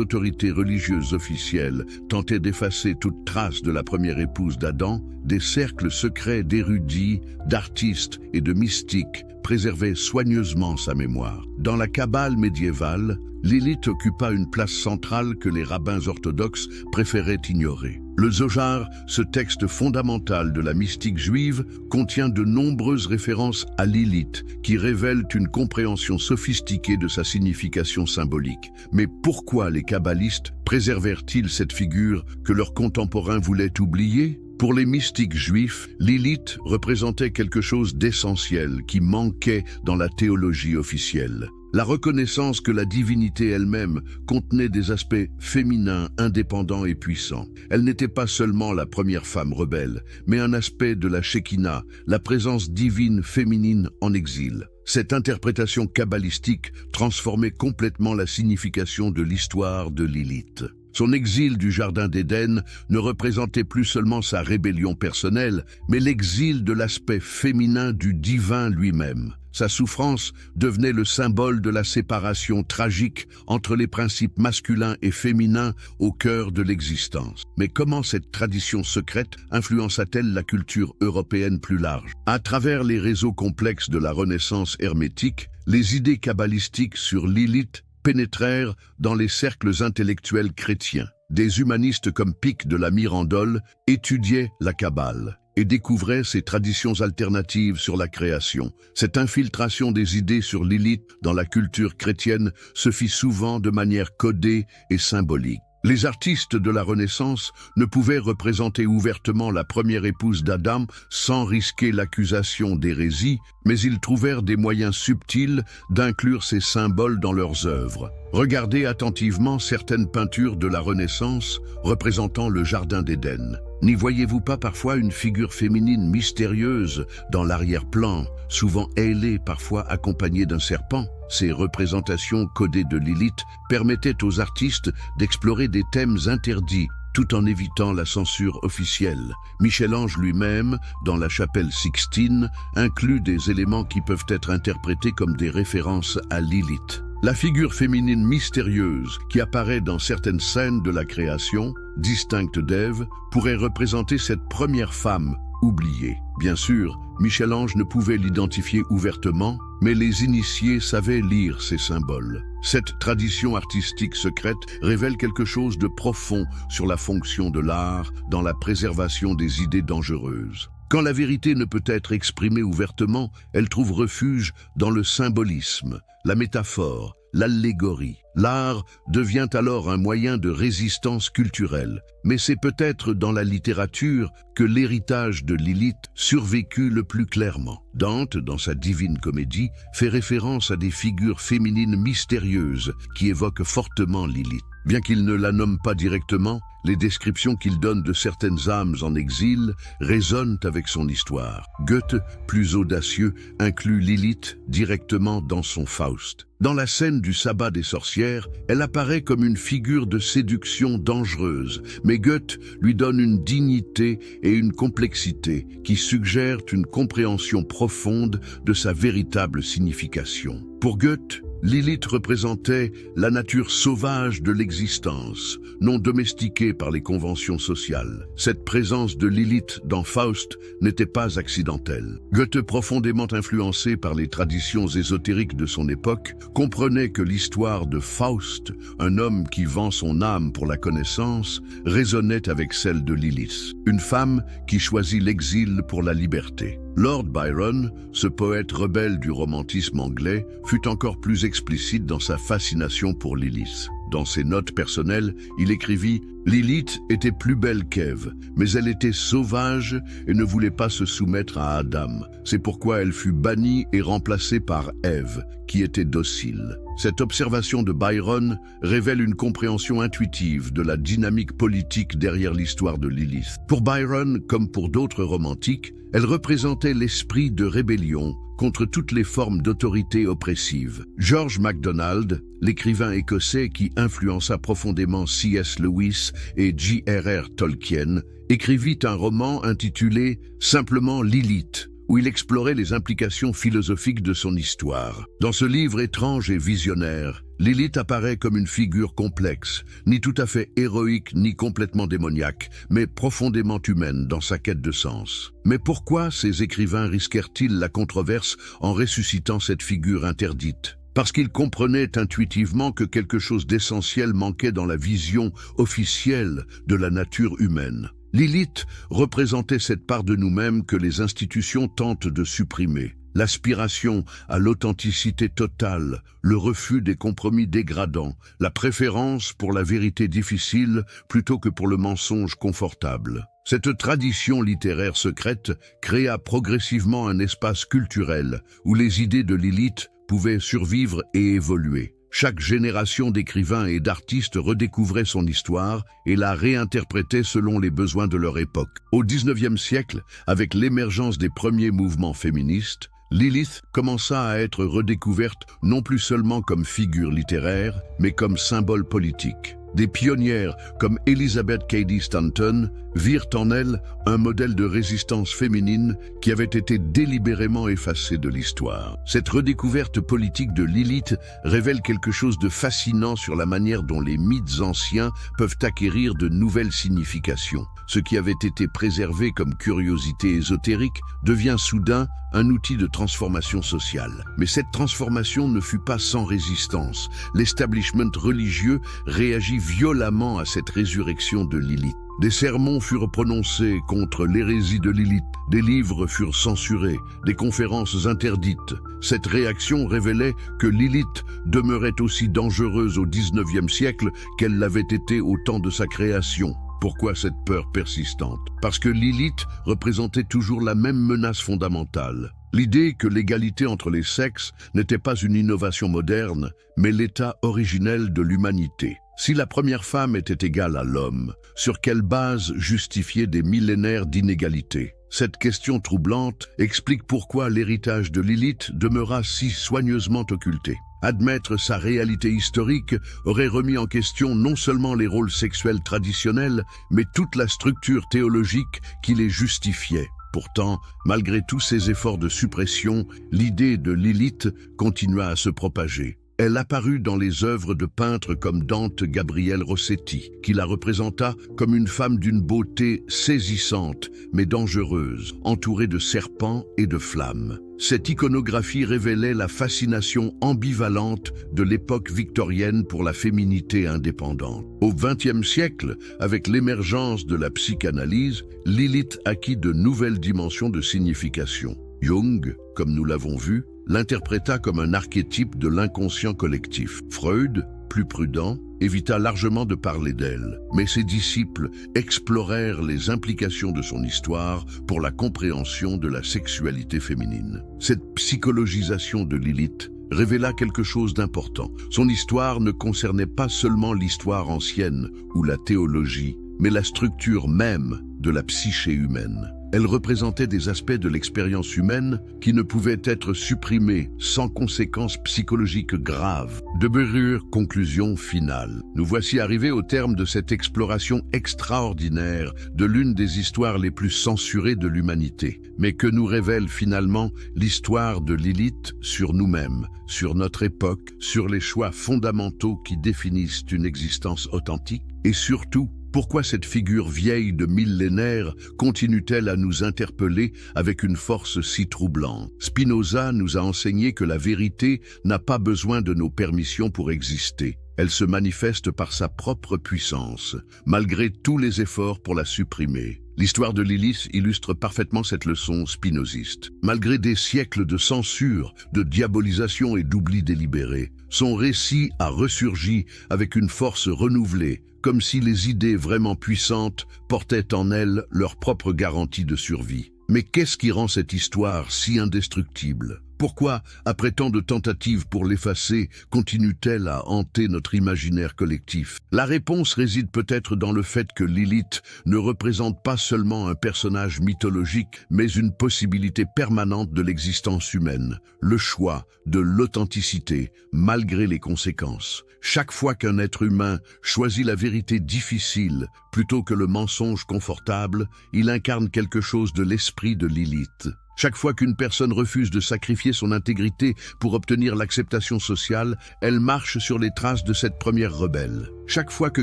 autorités religieuses officielles tentaient d'effacer toute trace de la première épouse d'Adam, des cercles secrets d'érudits, d'artistes et de mystiques préservaient soigneusement sa mémoire. Dans la Kabbale médiévale, Lilith occupa une place centrale que les rabbins orthodoxes préféraient ignorer. Le Zohar, ce texte fondamental de la mystique juive, contient de nombreuses références à Lilith qui révèlent une compréhension sophistiquée de sa signification symbolique. Mais pourquoi les kabbalistes préservèrent-ils cette figure que leurs contemporains voulaient oublier? Pour les mystiques juifs, Lilith représentait quelque chose d'essentiel qui manquait dans la théologie officielle. La reconnaissance que la divinité elle-même contenait des aspects féminins, indépendants et puissants. Elle n'était pas seulement la première femme rebelle, mais un aspect de la Shekinah, la présence divine féminine en exil. Cette interprétation kabbalistique transformait complètement la signification de l'histoire de Lilith. Son exil du Jardin d'Éden ne représentait plus seulement sa rébellion personnelle, mais l'exil de l'aspect féminin du divin lui-même. Sa souffrance devenait le symbole de la séparation tragique entre les principes masculins et féminins au cœur de l'existence. Mais comment cette tradition secrète influença-t-elle la culture européenne plus large? À travers les réseaux complexes de la Renaissance hermétique, les idées kabbalistiques sur Lilith pénétrèrent dans les cercles intellectuels chrétiens. Des humanistes comme Pic de la Mirandole étudiaient la Kabbale et découvraient ces traditions alternatives sur la création. Cette infiltration des idées sur Lilith dans la culture chrétienne se fit souvent de manière codée et symbolique. Les artistes de la Renaissance ne pouvaient représenter ouvertement la première épouse d'Adam sans risquer l'accusation d'hérésie, mais ils trouvèrent des moyens subtils d'inclure ces symboles dans leurs œuvres. Regardez attentivement certaines peintures de la Renaissance représentant le Jardin d'Éden. N'y voyez-vous pas parfois une figure féminine mystérieuse dans l'arrière-plan, souvent ailée, parfois accompagnée d'un serpent? Ces représentations codées de Lilith permettaient aux artistes d'explorer des thèmes interdits, tout en évitant la censure officielle. Michel-Ange lui-même, dans la chapelle Sixtine, inclut des éléments qui peuvent être interprétés comme des références à Lilith. La figure féminine mystérieuse qui apparaît dans certaines scènes de la création, distincte d'Ève, pourrait représenter cette première femme oubliée. Bien sûr, Michel-Ange ne pouvait l'identifier ouvertement, mais les initiés savaient lire ces symboles. Cette tradition artistique secrète révèle quelque chose de profond sur la fonction de l'art dans la préservation des idées dangereuses. Quand la vérité ne peut être exprimée ouvertement, elle trouve refuge dans le symbolisme, la métaphore, l'allégorie. L'art devient alors un moyen de résistance culturelle, mais c'est peut-être dans la littérature que l'héritage de Lilith survécut le plus clairement. Dante, dans sa Divine Comédie, fait référence à des figures féminines mystérieuses qui évoquent fortement Lilith. Bien qu'il ne la nomme pas directement, les descriptions qu'il donne de certaines âmes en exil résonnent avec son histoire. Goethe, plus audacieux, inclut Lilith directement dans son Faust. Dans la scène du sabbat des sorcières, elle apparaît comme une figure de séduction dangereuse, mais Goethe lui donne une dignité et une complexité qui suggèrent une compréhension profonde de sa véritable signification. Pour Goethe, Lilith représentait la nature sauvage de l'existence, non domestiquée par les conventions sociales. Cette présence de Lilith dans Faust n'était pas accidentelle. Goethe, profondément influencé par les traditions ésotériques de son époque, comprenait que l'histoire de Faust, un homme qui vend son âme pour la connaissance, résonnait avec celle de Lilith, une femme qui choisit l'exil pour la liberté. Lord Byron, ce poète rebelle du romantisme anglais, fut encore plus explicite dans sa fascination pour Lilith. Dans ses notes personnelles, il écrivit « Lilith était plus belle qu'Ève, mais elle était sauvage et ne voulait pas se soumettre à Adam. C'est pourquoi elle fut bannie et remplacée par Ève, qui était docile. » Cette observation de Byron révèle une compréhension intuitive de la dynamique politique derrière l'histoire de Lilith. Pour Byron, comme pour d'autres romantiques, elle représentait l'esprit de rébellion contre toutes les formes d'autorité oppressive. George MacDonald, l'écrivain écossais qui influença profondément C.S. Lewis et J.R.R. Tolkien, écrivit un roman intitulé simplement Lilith, où il explorait les implications philosophiques de son histoire. Dans ce livre étrange et visionnaire, Lilith apparaît comme une figure complexe, ni tout à fait héroïque ni complètement démoniaque, mais profondément humaine dans sa quête de sens. Mais pourquoi ces écrivains risquèrent-ils la controverse en ressuscitant cette figure interdite ? Parce qu'ils comprenaient intuitivement que quelque chose d'essentiel manquait dans la vision officielle de la nature humaine. Lilith représentait cette part de nous-mêmes que les institutions tentent de supprimer. L'aspiration à l'authenticité totale, le refus des compromis dégradants, la préférence pour la vérité difficile plutôt que pour le mensonge confortable. Cette tradition littéraire secrète créa progressivement un espace culturel où les idées de Lilith pouvaient survivre et évoluer. Chaque génération d'écrivains et d'artistes redécouvrait son histoire et la réinterprétait selon les besoins de leur époque. Au XIXe siècle, avec l'émergence des premiers mouvements féministes, Lilith commença à être redécouverte non plus seulement comme figure littéraire, mais comme symbole politique. Des pionnières comme Elizabeth Cady Stanton virent en elle un modèle de résistance féminine qui avait été délibérément effacé de l'histoire. Cette redécouverte politique de Lilith révèle quelque chose de fascinant sur la manière dont les mythes anciens peuvent acquérir de nouvelles significations. Ce qui avait été préservé comme curiosité ésotérique devient soudain un outil de transformation sociale. Mais cette transformation ne fut pas sans résistance. L'establishment religieux réagit violemment à cette résurrection de Lilith. Des sermons furent prononcés contre l'hérésie de Lilith, des livres furent censurés, des conférences interdites. Cette réaction révélait que Lilith demeurait aussi dangereuse au XIXe siècle qu'elle l'avait été au temps de sa création. Pourquoi cette peur persistante? Parce que Lilith représentait toujours la même menace fondamentale. L'idée que l'égalité entre les sexes n'était pas une innovation moderne, mais l'état originel de l'humanité. Si la première femme était égale à l'homme, sur quelle base justifier des millénaires d'inégalité? Cette question troublante explique pourquoi l'héritage de Lilith demeura si soigneusement occulté. Admettre sa réalité historique aurait remis en question non seulement les rôles sexuels traditionnels, mais toute la structure théologique qui les justifiait. Pourtant, malgré tous ces efforts de suppression, l'idée de Lilith continua à se propager. Elle apparut dans les œuvres de peintres comme Dante Gabriel Rossetti, qui la représenta comme une femme d'une beauté saisissante, mais dangereuse, entourée de serpents et de flammes. Cette iconographie révélait la fascination ambivalente de l'époque victorienne pour la féminité indépendante. Au XXe siècle, avec l'émergence de la psychanalyse, Lilith acquit de nouvelles dimensions de signification. Jung, comme nous l'avons vu, l'interpréta comme un archétype de l'inconscient collectif. Freud, plus prudent, évita largement de parler d'elle, mais ses disciples explorèrent les implications de son histoire pour la compréhension de la sexualité féminine. Cette psychologisation de Lilith révéla quelque chose d'important. Son histoire ne concernait pas seulement l'histoire ancienne ou la théologie, mais la structure même de la psyché humaine. Elle représentait des aspects de l'expérience humaine qui ne pouvaient être supprimés sans conséquences psychologiques graves. De Berure, conclusion finale. Nous voici arrivés au terme de cette exploration extraordinaire de l'une des histoires les plus censurées de l'humanité. Mais que nous révèle finalement l'histoire de Lilith sur nous-mêmes, sur notre époque, sur les choix fondamentaux qui définissent une existence authentique et surtout, pourquoi cette figure vieille de millénaires continue-t-elle à nous interpeller avec une force si troublante? Spinoza nous a enseigné que la vérité n'a pas besoin de nos permissions pour exister. Elle se manifeste par sa propre puissance, malgré tous les efforts pour la supprimer. L'histoire de Lilith illustre parfaitement cette leçon spinoziste. Malgré des siècles de censure, de diabolisation et d'oubli délibéré, son récit a ressurgi avec une force renouvelée, comme si les idées vraiment puissantes portaient en elles leur propre garantie de survie. Mais qu'est-ce qui rend cette histoire si indestructible? Pourquoi, après tant de tentatives pour l'effacer, continue-t-elle à hanter notre imaginaire collectif? La réponse réside peut-être dans le fait que Lilith ne représente pas seulement un personnage mythologique, mais une possibilité permanente de l'existence humaine, le choix de l'authenticité, malgré les conséquences. Chaque fois qu'un être humain choisit la vérité difficile plutôt que le mensonge confortable, il incarne quelque chose de l'esprit de Lilith. Chaque fois qu'une personne refuse de sacrifier son intégrité pour obtenir l'acceptation sociale, elle marche sur les traces de cette première rebelle. Chaque fois que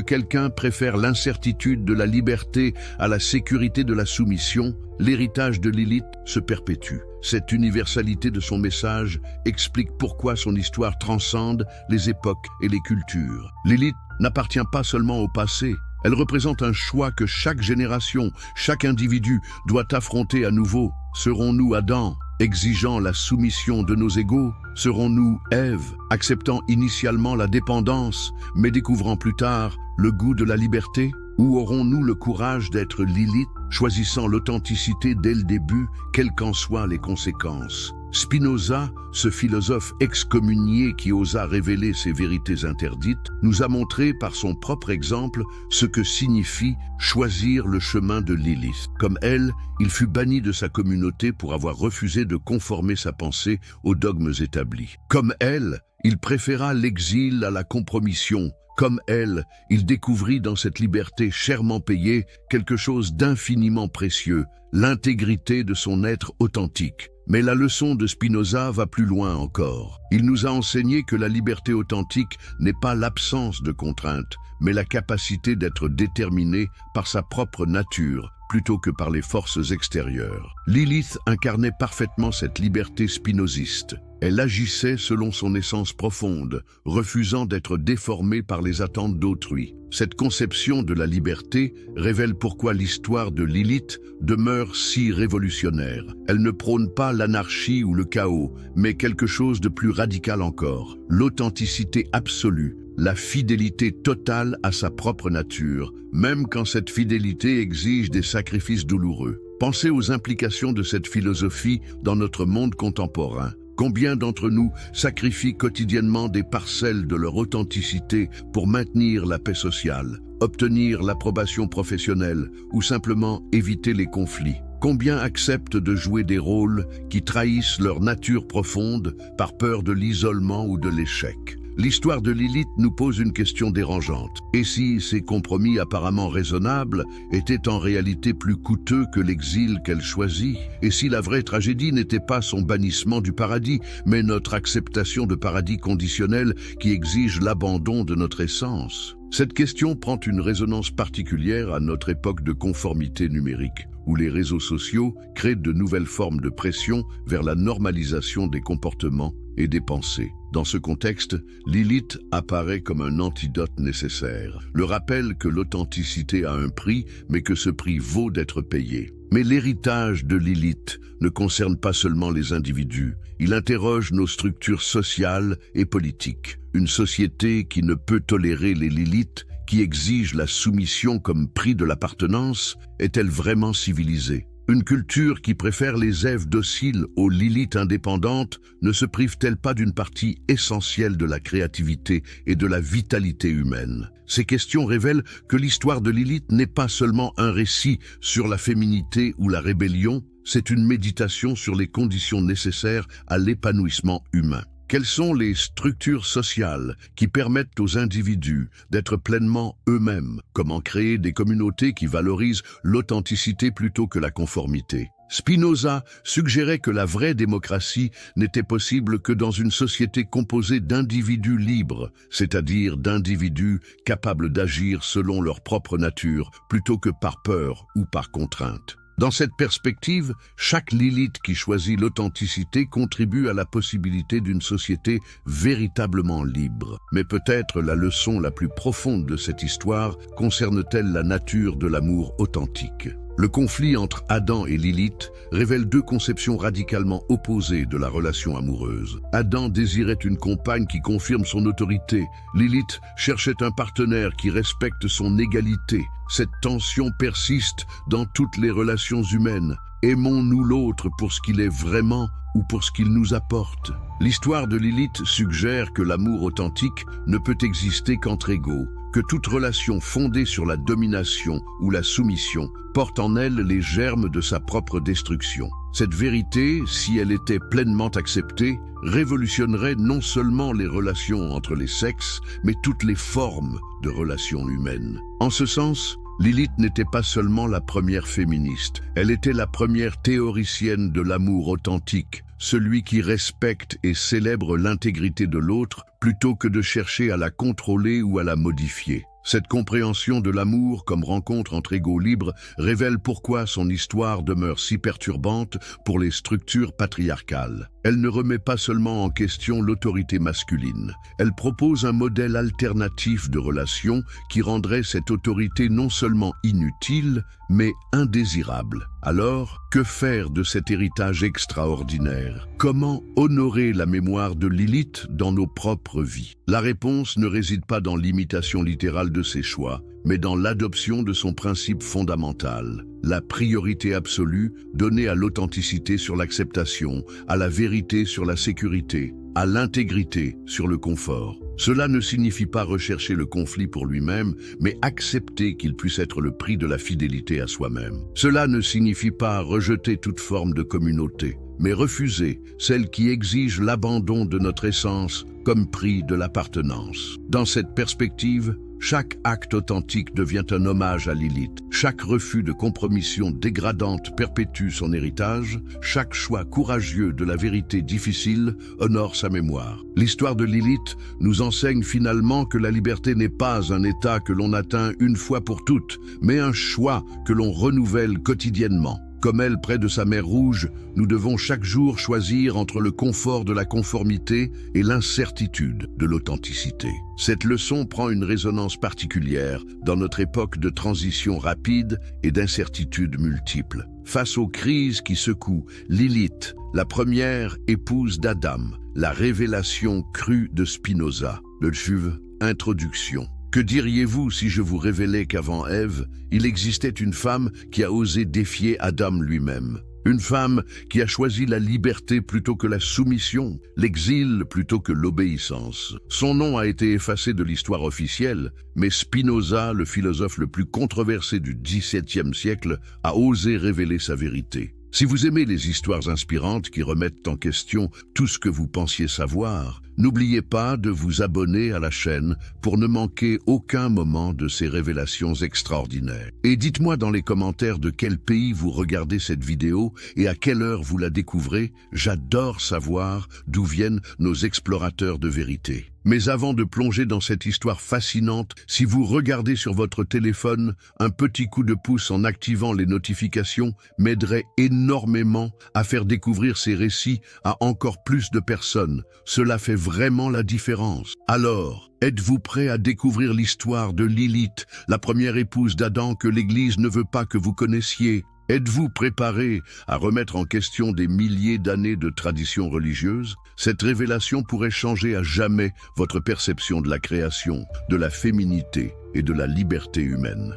quelqu'un préfère l'incertitude de la liberté à la sécurité de la soumission, l'héritage de Lilith se perpétue. Cette universalité de son message explique pourquoi son histoire transcende les époques et les cultures. Lilith n'appartient pas seulement au passé. Elle représente un choix que chaque génération, chaque individu doit affronter à nouveau. Serons-nous Adam, exigeant la soumission de nos égaux? Serons-nous Ève, acceptant initialement la dépendance, mais découvrant plus tard le goût de la liberté? Ou aurons-nous le courage d'être Lilith, choisissant l'authenticité dès le début, quelles qu'en soient les conséquences? Spinoza, ce philosophe excommunié qui osa révéler ses vérités interdites, nous a montré par son propre exemple ce que signifie choisir le chemin de Lilith. Comme elle, il fut banni de sa communauté pour avoir refusé de conformer sa pensée aux dogmes établis. Comme elle, il préféra l'exil à la compromission. Comme elle, il découvrit dans cette liberté chèrement payée quelque chose d'infiniment précieux, l'intégrité de son être authentique. Mais la leçon de Spinoza va plus loin encore. Il nous a enseigné que la liberté authentique n'est pas l'absence de contraintes, mais la capacité d'être déterminé par sa propre nature, plutôt que par les forces extérieures. Lilith incarnait parfaitement cette liberté spinoziste. Elle agissait selon son essence profonde, refusant d'être déformée par les attentes d'autrui. Cette conception de la liberté révèle pourquoi l'histoire de Lilith demeure si révolutionnaire. Elle ne prône pas l'anarchie ou le chaos, mais quelque chose de plus radical encore. L'authenticité absolue, la fidélité totale à sa propre nature, même quand cette fidélité exige des sacrifices douloureux. Pensez aux implications de cette philosophie dans notre monde contemporain. Combien d'entre nous sacrifient quotidiennement des parcelles de leur authenticité pour maintenir la paix sociale, obtenir l'approbation professionnelle ou simplement éviter les conflits? Combien acceptent de jouer des rôles qui trahissent leur nature profonde par peur de l'isolement ou de l'échec? L'histoire de Lilith nous pose une question dérangeante. Et si ces compromis apparemment raisonnables étaient en réalité plus coûteux que l'exil qu'elle choisit? Et si la vraie tragédie n'était pas son bannissement du paradis, mais notre acceptation de paradis conditionnel qui exige l'abandon de notre essence? Cette question prend une résonance particulière à notre époque de conformité numérique, où les réseaux sociaux créent de nouvelles formes de pression vers la normalisation des comportements et des pensées. Dans ce contexte, Lilith apparaît comme un antidote nécessaire, le rappel que l'authenticité a un prix, mais que ce prix vaut d'être payé. Mais l'héritage de Lilith ne concerne pas seulement les individus, il interroge nos structures sociales et politiques. Une société qui ne peut tolérer les Lilith, qui exige la soumission comme prix de l'appartenance, est-elle vraiment civilisée? Une culture qui préfère les Èves dociles aux Lilith indépendantes ne se prive-t-elle pas d'une partie essentielle de la créativité et de la vitalité humaine? Ces questions révèlent que l'histoire de Lilith n'est pas seulement un récit sur la féminité ou la rébellion, c'est une méditation sur les conditions nécessaires à l'épanouissement humain. Quelles sont les structures sociales qui permettent aux individus d'être pleinement eux-mêmes? Comment créer des communautés qui valorisent l'authenticité plutôt que la conformité? Spinoza suggérait que la vraie démocratie n'était possible que dans une société composée d'individus libres, c'est-à-dire d'individus capables d'agir selon leur propre nature plutôt que par peur ou par contrainte. Dans cette perspective, chaque Lilith qui choisit l'authenticité contribue à la possibilité d'une société véritablement libre. Mais peut-être la leçon la plus profonde de cette histoire concerne-t-elle la nature de l'amour authentique. Le conflit entre Adam et Lilith révèle deux conceptions radicalement opposées de la relation amoureuse. Adam désirait une compagne qui confirme son autorité. Lilith cherchait un partenaire qui respecte son égalité. Cette tension persiste dans toutes les relations humaines. Aimons-nous l'autre pour ce qu'il est vraiment ou pour ce qu'il nous apporte? L'histoire de Lilith suggère que l'amour authentique ne peut exister qu'entre égaux, que toute relation fondée sur la domination ou la soumission porte en elle les germes de sa propre destruction. Cette vérité, si elle était pleinement acceptée, révolutionnerait non seulement les relations entre les sexes, mais toutes les formes de relations humaines. En ce sens, Lilith n'était pas seulement la première féministe, elle était la première théoricienne de l'amour authentique, celui qui respecte et célèbre l'intégrité de l'autre plutôt que de chercher à la contrôler ou à la modifier. Cette compréhension de l'amour comme rencontre entre égaux libres révèle pourquoi son histoire demeure si perturbante pour les structures patriarcales. Elle ne remet pas seulement en question l'autorité masculine, elle propose un modèle alternatif de relation qui rendrait cette autorité non seulement inutile, mais indésirable. Alors, que faire de cet héritage extraordinaire? Comment honorer la mémoire de Lilith dans nos propres vies? La réponse ne réside pas dans l'imitation littérale de ses choix, mais dans l'adoption de son principe fondamental, la priorité absolue donnée à l'authenticité sur l'acceptation, à la vérité sur la sécurité, à l'intégrité sur le confort. Cela ne signifie pas rechercher le conflit pour lui-même, mais accepter qu'il puisse être le prix de la fidélité à soi-même. Cela ne signifie pas rejeter toute forme de communauté, mais refuser celle qui exige l'abandon de notre essence comme prix de l'appartenance. Dans cette perspective, chaque acte authentique devient un hommage à Lilith. Chaque refus de compromission dégradante perpétue son héritage. Chaque choix courageux de la vérité difficile honore sa mémoire. L'histoire de Lilith nous enseigne finalement que la liberté n'est pas un état que l'on atteint une fois pour toutes, mais un choix que l'on renouvelle quotidiennement. Comme elle près de sa mer Rouge, nous devons chaque jour choisir entre le confort de la conformité et l'incertitude de l'authenticité. Cette leçon prend une résonance particulière dans notre époque de transition rapide et d'incertitudes multiples. Face aux crises qui secouent Lilith, la première épouse d'Adam, la révélation crue de Spinoza. Le Juve, introduction. Que diriez-vous si je vous révélais qu'avant Ève, il existait une femme qui a osé défier Adam lui-même? Une femme qui a choisi la liberté plutôt que la soumission, l'exil plutôt que l'obéissance. Son nom a été effacé de l'histoire officielle, mais Spinoza, le philosophe le plus controversé du XVIIe siècle, a osé révéler sa vérité. Si vous aimez les histoires inspirantes qui remettent en question tout ce que vous pensiez savoir, n'oubliez pas de vous abonner à la chaîne pour ne manquer aucun moment de ces révélations extraordinaires. Et dites-moi dans les commentaires de quel pays vous regardez cette vidéo et à quelle heure vous la découvrez. J'adore savoir d'où viennent nos explorateurs de vérité. Mais avant de plonger dans cette histoire fascinante, si vous regardez sur votre téléphone, un petit coup de pouce en activant les notifications m'aiderait énormément à faire découvrir ces récits à encore plus de personnes. Cela fait vraiment la différence. Alors, êtes-vous prêt à découvrir l'histoire de Lilith, la première épouse d'Adam que l'Église ne veut pas que vous connaissiez? Êtes-vous préparé à remettre en question des milliers d'années de traditions religieuses? Cette révélation pourrait changer à jamais votre perception de la création, de la féminité et de la liberté humaine.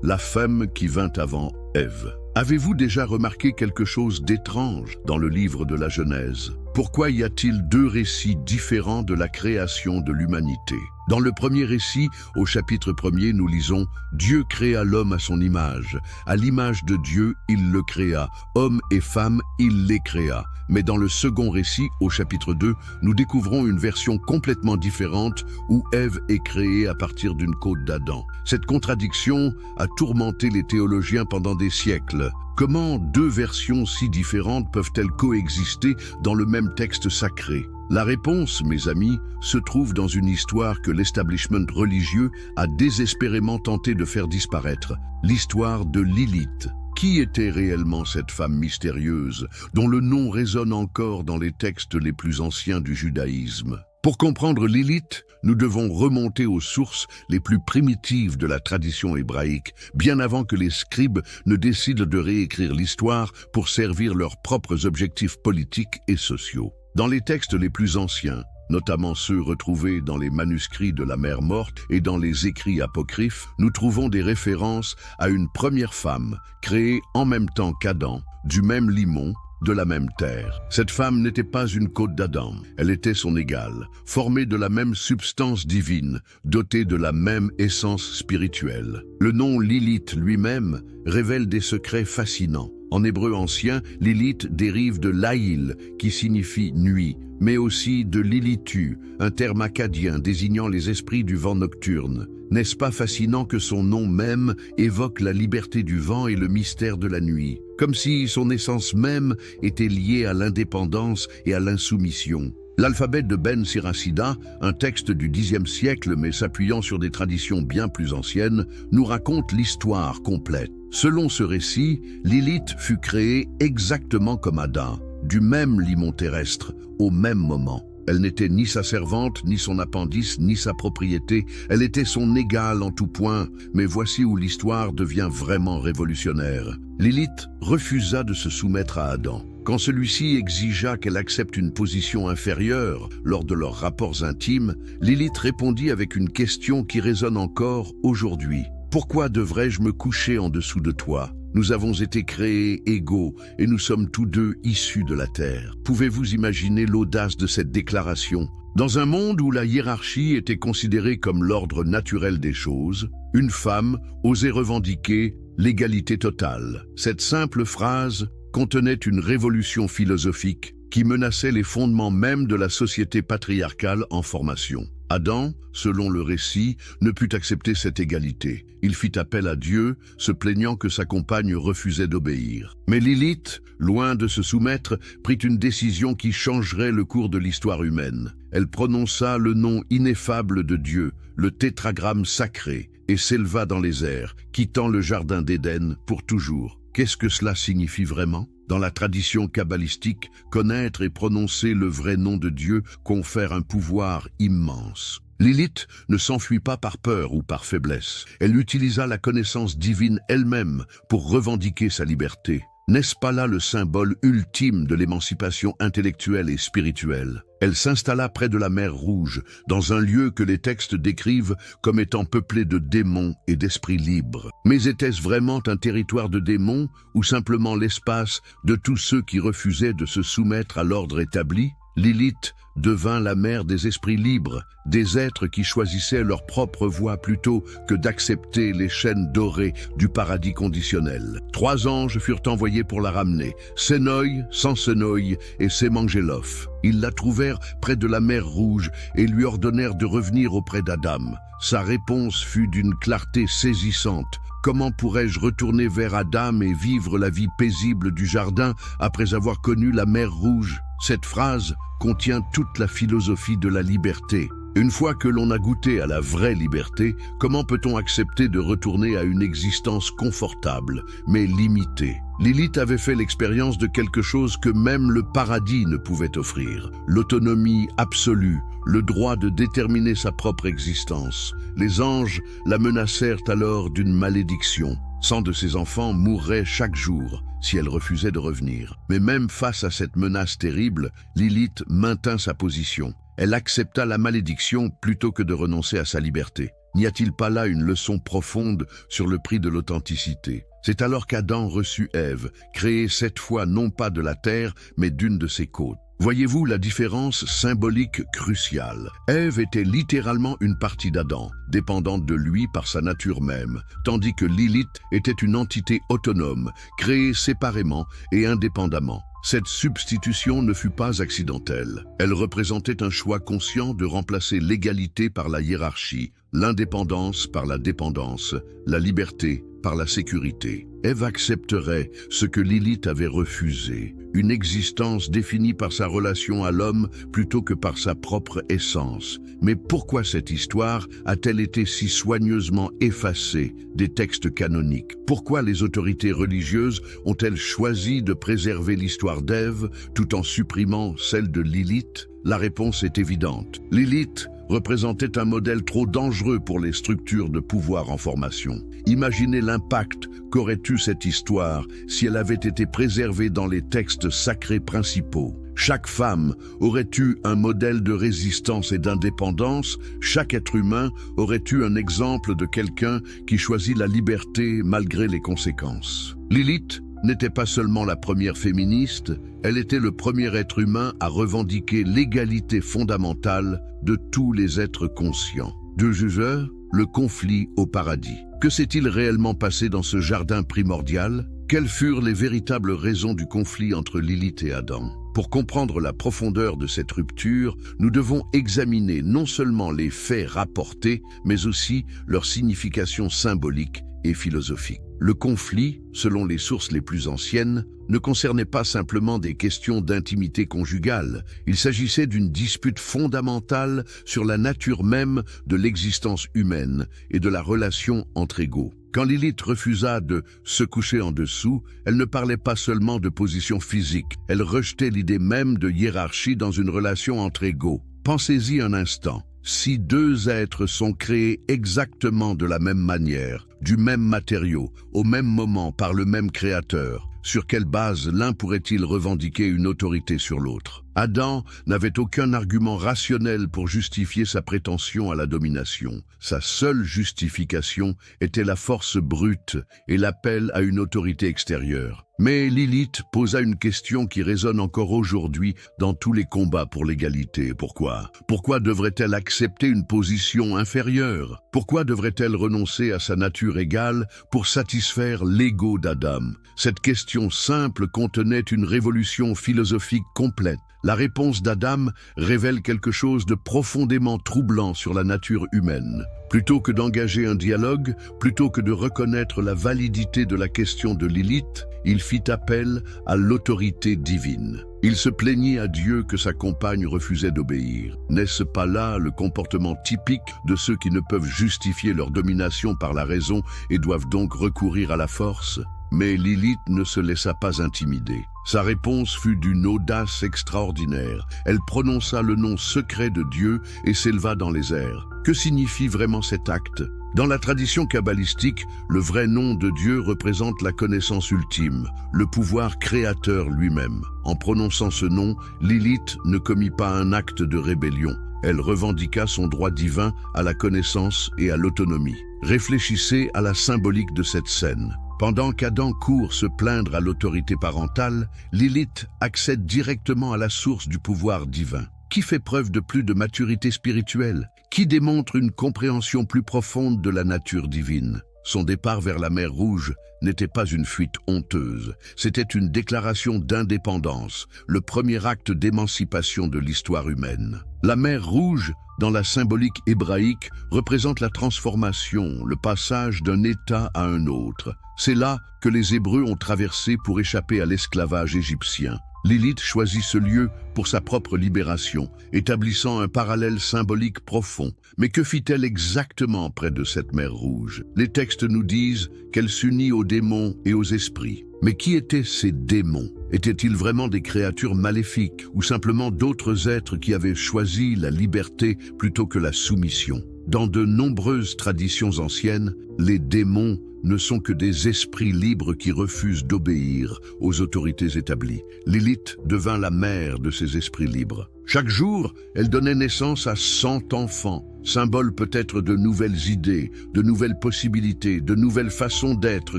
La femme qui vint avant Ève. Avez-vous déjà remarqué quelque chose d'étrange dans le livre de la Genèse? Pourquoi y a-t-il deux récits différents de la création de l'humanité? Dans le premier récit, au chapitre 1er, nous lisons « Dieu créa l'homme à son image. À l'image de Dieu, il le créa. Homme et femme, il les créa. » Mais dans le second récit, au chapitre 2, nous découvrons une version complètement différente où Ève est créée à partir d'une côte d'Adam. Cette contradiction a tourmenté les théologiens pendant des siècles. Comment deux versions si différentes peuvent-elles coexister dans le même texte sacré? La réponse, mes amis, se trouve dans une histoire que l'establishment religieux a désespérément tenté de faire disparaître, l'histoire de Lilith. Qui était réellement cette femme mystérieuse, dont le nom résonne encore dans les textes les plus anciens du judaïsme? Pour comprendre Lilith, nous devons remonter aux sources les plus primitives de la tradition hébraïque, bien avant que les scribes ne décident de réécrire l'histoire pour servir leurs propres objectifs politiques et sociaux. Dans les textes les plus anciens, notamment ceux retrouvés dans les manuscrits de la Mer Morte et dans les écrits apocryphes, nous trouvons des références à une première femme, créée en même temps qu'Adam, du même limon, de la même terre. Cette femme n'était pas une côte d'Adam, elle était son égale, formée de la même substance divine, dotée de la même essence spirituelle. Le nom Lilith lui-même révèle des secrets fascinants. En hébreu ancien, Lilith dérive de Laïl, qui signifie nuit, mais aussi de Lilitu, un terme akkadien désignant les esprits du vent nocturne. N'est-ce pas fascinant que son nom même évoque la liberté du vent et le mystère de la nuit, comme si son essence même était liée à l'indépendance et à l'insoumission? L'alphabet de Ben Siracida, un texte du Xe siècle mais s'appuyant sur des traditions bien plus anciennes, nous raconte l'histoire complète. Selon ce récit, Lilith fut créée exactement comme Adam, du même limon terrestre, au même moment. Elle n'était ni sa servante, ni son appendice, ni sa propriété. Elle était son égale en tout point. Mais voici où l'histoire devient vraiment révolutionnaire. Lilith refusa de se soumettre à Adam. Quand celui-ci exigea qu'elle accepte une position inférieure lors de leurs rapports intimes, Lilith répondit avec une question qui résonne encore aujourd'hui. « Pourquoi devrais-je me coucher en dessous de toi ? Nous avons été créés égaux et nous sommes tous deux issus de la terre. » Pouvez-vous imaginer l'audace de cette déclaration? Dans un monde où la hiérarchie était considérée comme l'ordre naturel des choses, une femme osait revendiquer l'égalité totale. Cette simple phrase contenait une révolution philosophique qui menaçait les fondements même de la société patriarcale en formation. Adam, selon le récit, ne put accepter cette égalité. Il fit appel à Dieu, se plaignant que sa compagne refusait d'obéir. Mais Lilith, loin de se soumettre, prit une décision qui changerait le cours de l'histoire humaine. Elle prononça le nom ineffable de Dieu, le tétragramme sacré, et s'éleva dans les airs, quittant le jardin d'Éden pour toujours. Qu'est-ce que cela signifie vraiment? Dans la tradition kabbalistique, connaître et prononcer le vrai nom de Dieu confère un pouvoir immense. Lilith ne s'enfuit pas par peur ou par faiblesse. Elle utilisa la connaissance divine elle-même pour revendiquer sa liberté. N'est-ce pas là le symbole ultime de l'émancipation intellectuelle et spirituelle? Elle s'installa près de la mer Rouge, dans un lieu que les textes décrivent comme étant peuplé de démons et d'esprits libres. Mais était-ce vraiment un territoire de démons ou simplement l'espace de tous ceux qui refusaient de se soumettre à l'ordre établi? Lilith devint la mère des esprits libres, des êtres qui choisissaient leur propre voie plutôt que d'accepter les chaînes dorées du paradis conditionnel. 3 anges furent envoyés pour la ramener, Sénoï, Sansenoï et Sémangelof. Ils la trouvèrent près de la mer Rouge et lui ordonnèrent de revenir auprès d'Adam. Sa réponse fut d'une clarté saisissante. Comment pourrais-je retourner vers Adam et vivre la vie paisible du jardin après avoir connu la mer Rouge? Cette phrase contient toute la philosophie de la liberté. Une fois que l'on a goûté à la vraie liberté, comment peut-on accepter de retourner à une existence confortable, mais limitée? Lilith avait fait l'expérience de quelque chose que même le paradis ne pouvait offrir, l'autonomie absolue, le droit de déterminer sa propre existence. Les anges la menacèrent alors d'une malédiction. 100 de ses enfants mourraient chaque jour si elle refusait de revenir. Mais même face à cette menace terrible, Lilith maintint sa position. Elle accepta la malédiction plutôt que de renoncer à sa liberté. N'y a-t-il pas là une leçon profonde sur le prix de l'authenticité? C'est alors qu'Adam reçut Ève, créée cette fois non pas de la terre, mais d'une de ses côtes. Voyez-vous la différence symbolique cruciale? Ève était littéralement une partie d'Adam, dépendante de lui par sa nature même, tandis que Lilith était une entité autonome, créée séparément et indépendamment. Cette substitution ne fut pas accidentelle. Elle représentait un choix conscient de remplacer l'égalité par la hiérarchie, l'indépendance par la dépendance, la liberté par la sécurité. Ève accepterait ce que Lilith avait refusé, une existence définie par sa relation à l'homme plutôt que par sa propre essence. Mais pourquoi cette histoire a-t-elle été si soigneusement effacée des textes canoniques? Pourquoi les autorités religieuses ont-elles choisi de préserver l'histoire d'Ève tout en supprimant celle de Lilith? La réponse est évidente. Lilith représentait un modèle trop dangereux pour les structures de pouvoir en formation. Imaginez l'impact qu'aurait eu cette histoire si elle avait été préservée dans les textes sacrés principaux. Chaque femme aurait eu un modèle de résistance et d'indépendance, chaque être humain aurait eu un exemple de quelqu'un qui choisit la liberté malgré les conséquences. Lilith n'était pas seulement la première féministe, elle était le premier être humain à revendiquer l'égalité fondamentale de tous les êtres conscients. De Jugeur, le conflit au paradis. Que s'est-il réellement passé dans ce jardin primordial? Quelles furent les véritables raisons du conflit entre Lilith et Adam? Pour comprendre la profondeur de cette rupture, nous devons examiner non seulement les faits rapportés, mais aussi leur signification symbolique et philosophique. Le conflit, selon les sources les plus anciennes, ne concernait pas simplement des questions d'intimité conjugale. Il s'agissait d'une dispute fondamentale sur la nature même de l'existence humaine et de la relation entre égaux. Quand Lilith refusa de se coucher en dessous, elle ne parlait pas seulement de position physique, elle rejetait l'idée même de hiérarchie dans une relation entre égaux. Pensez-y un instant. Si 2 êtres sont créés exactement de la même manière, du même matériau, au même moment par le même créateur, sur quelle base l'un pourrait-il revendiquer une autorité sur l'autre? Adam n'avait aucun argument rationnel pour justifier sa prétention à la domination. Sa seule justification était la force brute et l'appel à une autorité extérieure. Mais Lilith posa une question qui résonne encore aujourd'hui dans tous les combats pour l'égalité. Pourquoi? Pourquoi devrait-elle accepter une position inférieure? Pourquoi devrait-elle renoncer à sa nature égale pour satisfaire l'ego d'Adam? Cette question simple contenait une révolution philosophique complète. La réponse d'Adam révèle quelque chose de profondément troublant sur la nature humaine. Plutôt que d'engager un dialogue, plutôt que de reconnaître la validité de la question de Lilith, il fit appel à l'autorité divine. Il se plaignit à Dieu que sa compagne refusait d'obéir. N'est-ce pas là le comportement typique de ceux qui ne peuvent justifier leur domination par la raison et doivent donc recourir à la force? Mais Lilith ne se laissa pas intimider. Sa réponse fut d'une audace extraordinaire. Elle prononça le nom secret de Dieu et s'éleva dans les airs. Que signifie vraiment cet acte? Dans la tradition kabbalistique, le vrai nom de Dieu représente la connaissance ultime, le pouvoir créateur lui-même. En prononçant ce nom, Lilith ne commit pas un acte de rébellion. Elle revendiqua son droit divin à la connaissance et à l'autonomie. Réfléchissez à la symbolique de cette scène. Pendant qu'Adam court se plaindre à l'autorité parentale, Lilith accède directement à la source du pouvoir divin. Qui fait preuve de plus de maturité spirituelle? Qui démontre une compréhension plus profonde de la nature divine? Son départ vers la mer Rouge n'était pas une fuite honteuse, c'était une déclaration d'indépendance, le premier acte d'émancipation de l'histoire humaine. La mer Rouge, dans la symbolique hébraïque, représente la transformation, le passage d'un état à un autre. C'est là que les Hébreux ont traversé pour échapper à l'esclavage égyptien. Lilith choisit ce lieu pour sa propre libération, établissant un parallèle symbolique profond. Mais que fit-elle exactement près de cette mer Rouge? Les textes nous disent qu'elle s'unit aux démons et aux esprits. Mais qui étaient ces démons? Étaient-ils vraiment des créatures maléfiques ou simplement d'autres êtres qui avaient choisi la liberté plutôt que la soumission? Dans de nombreuses traditions anciennes, les démons ne sont que des esprits libres qui refusent d'obéir aux autorités établies. Lilith devint la mère de ces esprits libres. Chaque jour, elle donnait naissance à 100 enfants, symbole peut-être de nouvelles idées, de nouvelles possibilités, de nouvelles façons d'être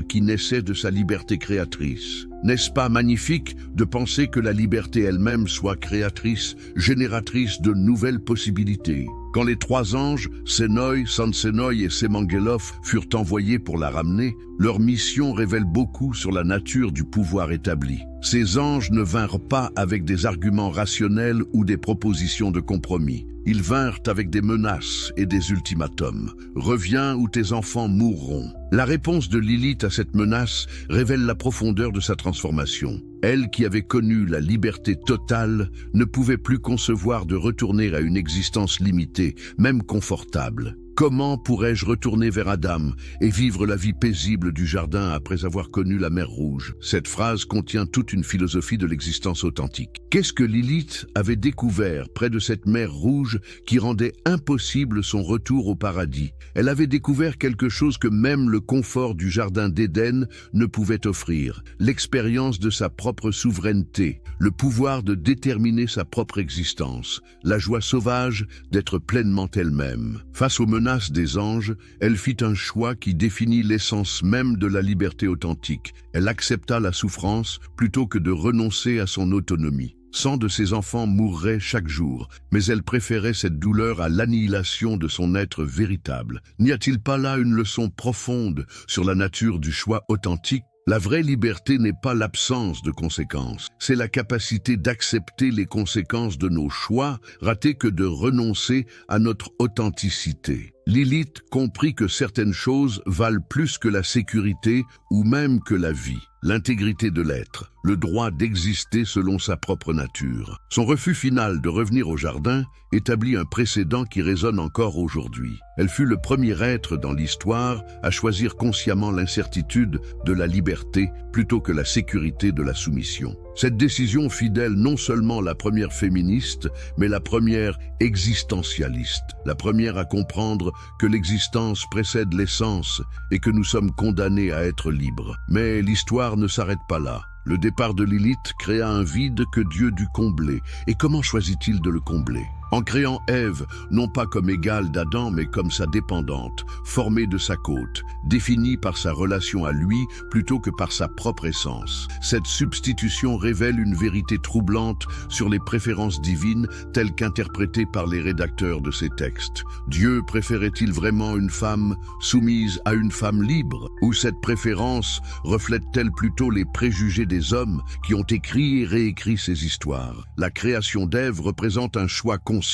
qui naissaient de sa liberté créatrice. N'est-ce pas magnifique de penser que la liberté elle-même soit créatrice, génératrice de nouvelles possibilités? Quand les 3 anges, Sénoï, Sansénoï et Sémanguélof, furent envoyés pour la ramener, leur mission révèle beaucoup sur la nature du pouvoir établi. Ces anges ne vinrent pas avec des arguments rationnels ou des propositions de compromis. Ils vinrent avec des menaces et des ultimatums. « Reviens ou tes enfants mourront ». La réponse de Lilith à cette menace révèle la profondeur de sa transformation. Elle, qui avait connu la liberté totale, ne pouvait plus concevoir de retourner à une existence limitée, même confortable. Comment pourrais-je retourner vers Adam et vivre la vie paisible du jardin après avoir connu la mer Rouge? Cette phrase contient toute une philosophie de l'existence authentique. Qu'est-ce que Lilith avait découvert près de cette mer Rouge qui rendait impossible son retour au paradis? Elle avait découvert quelque chose que même le confort du jardin d'Éden ne pouvait offrir, l'expérience de sa propre souveraineté, le pouvoir de déterminer sa propre existence, la joie sauvage d'être pleinement elle-même. Face aux menaces des anges, elle fit un choix qui définit l'essence même de la liberté authentique. Elle accepta la souffrance plutôt que de renoncer à son autonomie. 100 de ses enfants mourraient chaque jour, mais elle préférait cette douleur à l'annihilation de son être véritable. N'y a-t-il pas là une leçon profonde sur la nature du choix authentique? La vraie liberté n'est pas l'absence de conséquences, c'est la capacité d'accepter les conséquences de nos choix, ratés que de renoncer à notre authenticité. Lilith comprit que certaines choses valent plus que la sécurité ou même que la vie. L'intégrité de l'être, le droit d'exister selon sa propre nature. Son refus final de revenir au jardin établit un précédent qui résonne encore aujourd'hui. Elle fut le premier être dans l'histoire à choisir consciemment l'incertitude de la liberté plutôt que la sécurité de la soumission. Cette décision fit d'elle non seulement la première féministe, mais la première existentialiste, la première à comprendre que l'existence précède l'essence et que nous sommes condamnés à être libres. Mais l'histoire ne s'arrête pas là. Le départ de Lilith créa un vide que Dieu dut combler. Et comment choisit-il de le combler? En créant Ève, non pas comme égale d'Adam, mais comme sa dépendante, formée de sa côte, définie par sa relation à lui plutôt que par sa propre essence. Cette substitution révèle une vérité troublante sur les préférences divines telles qu'interprétées par les rédacteurs de ces textes. Dieu préférait-il vraiment une femme soumise à une femme libre? Ou cette préférence reflète-t-elle plutôt les préjugés des hommes qui ont écrit et réécrit ces histoires? La création d'Ève représente un choix conscient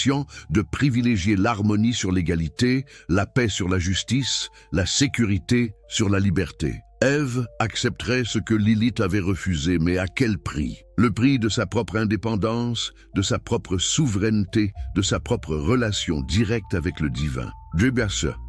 de privilégier l'harmonie sur l'égalité, la paix sur la justice, la sécurité sur la liberté. Ève accepterait ce que Lilith avait refusé, mais à quel prix? Le prix de sa propre indépendance, de sa propre souveraineté, de sa propre relation directe avec le divin.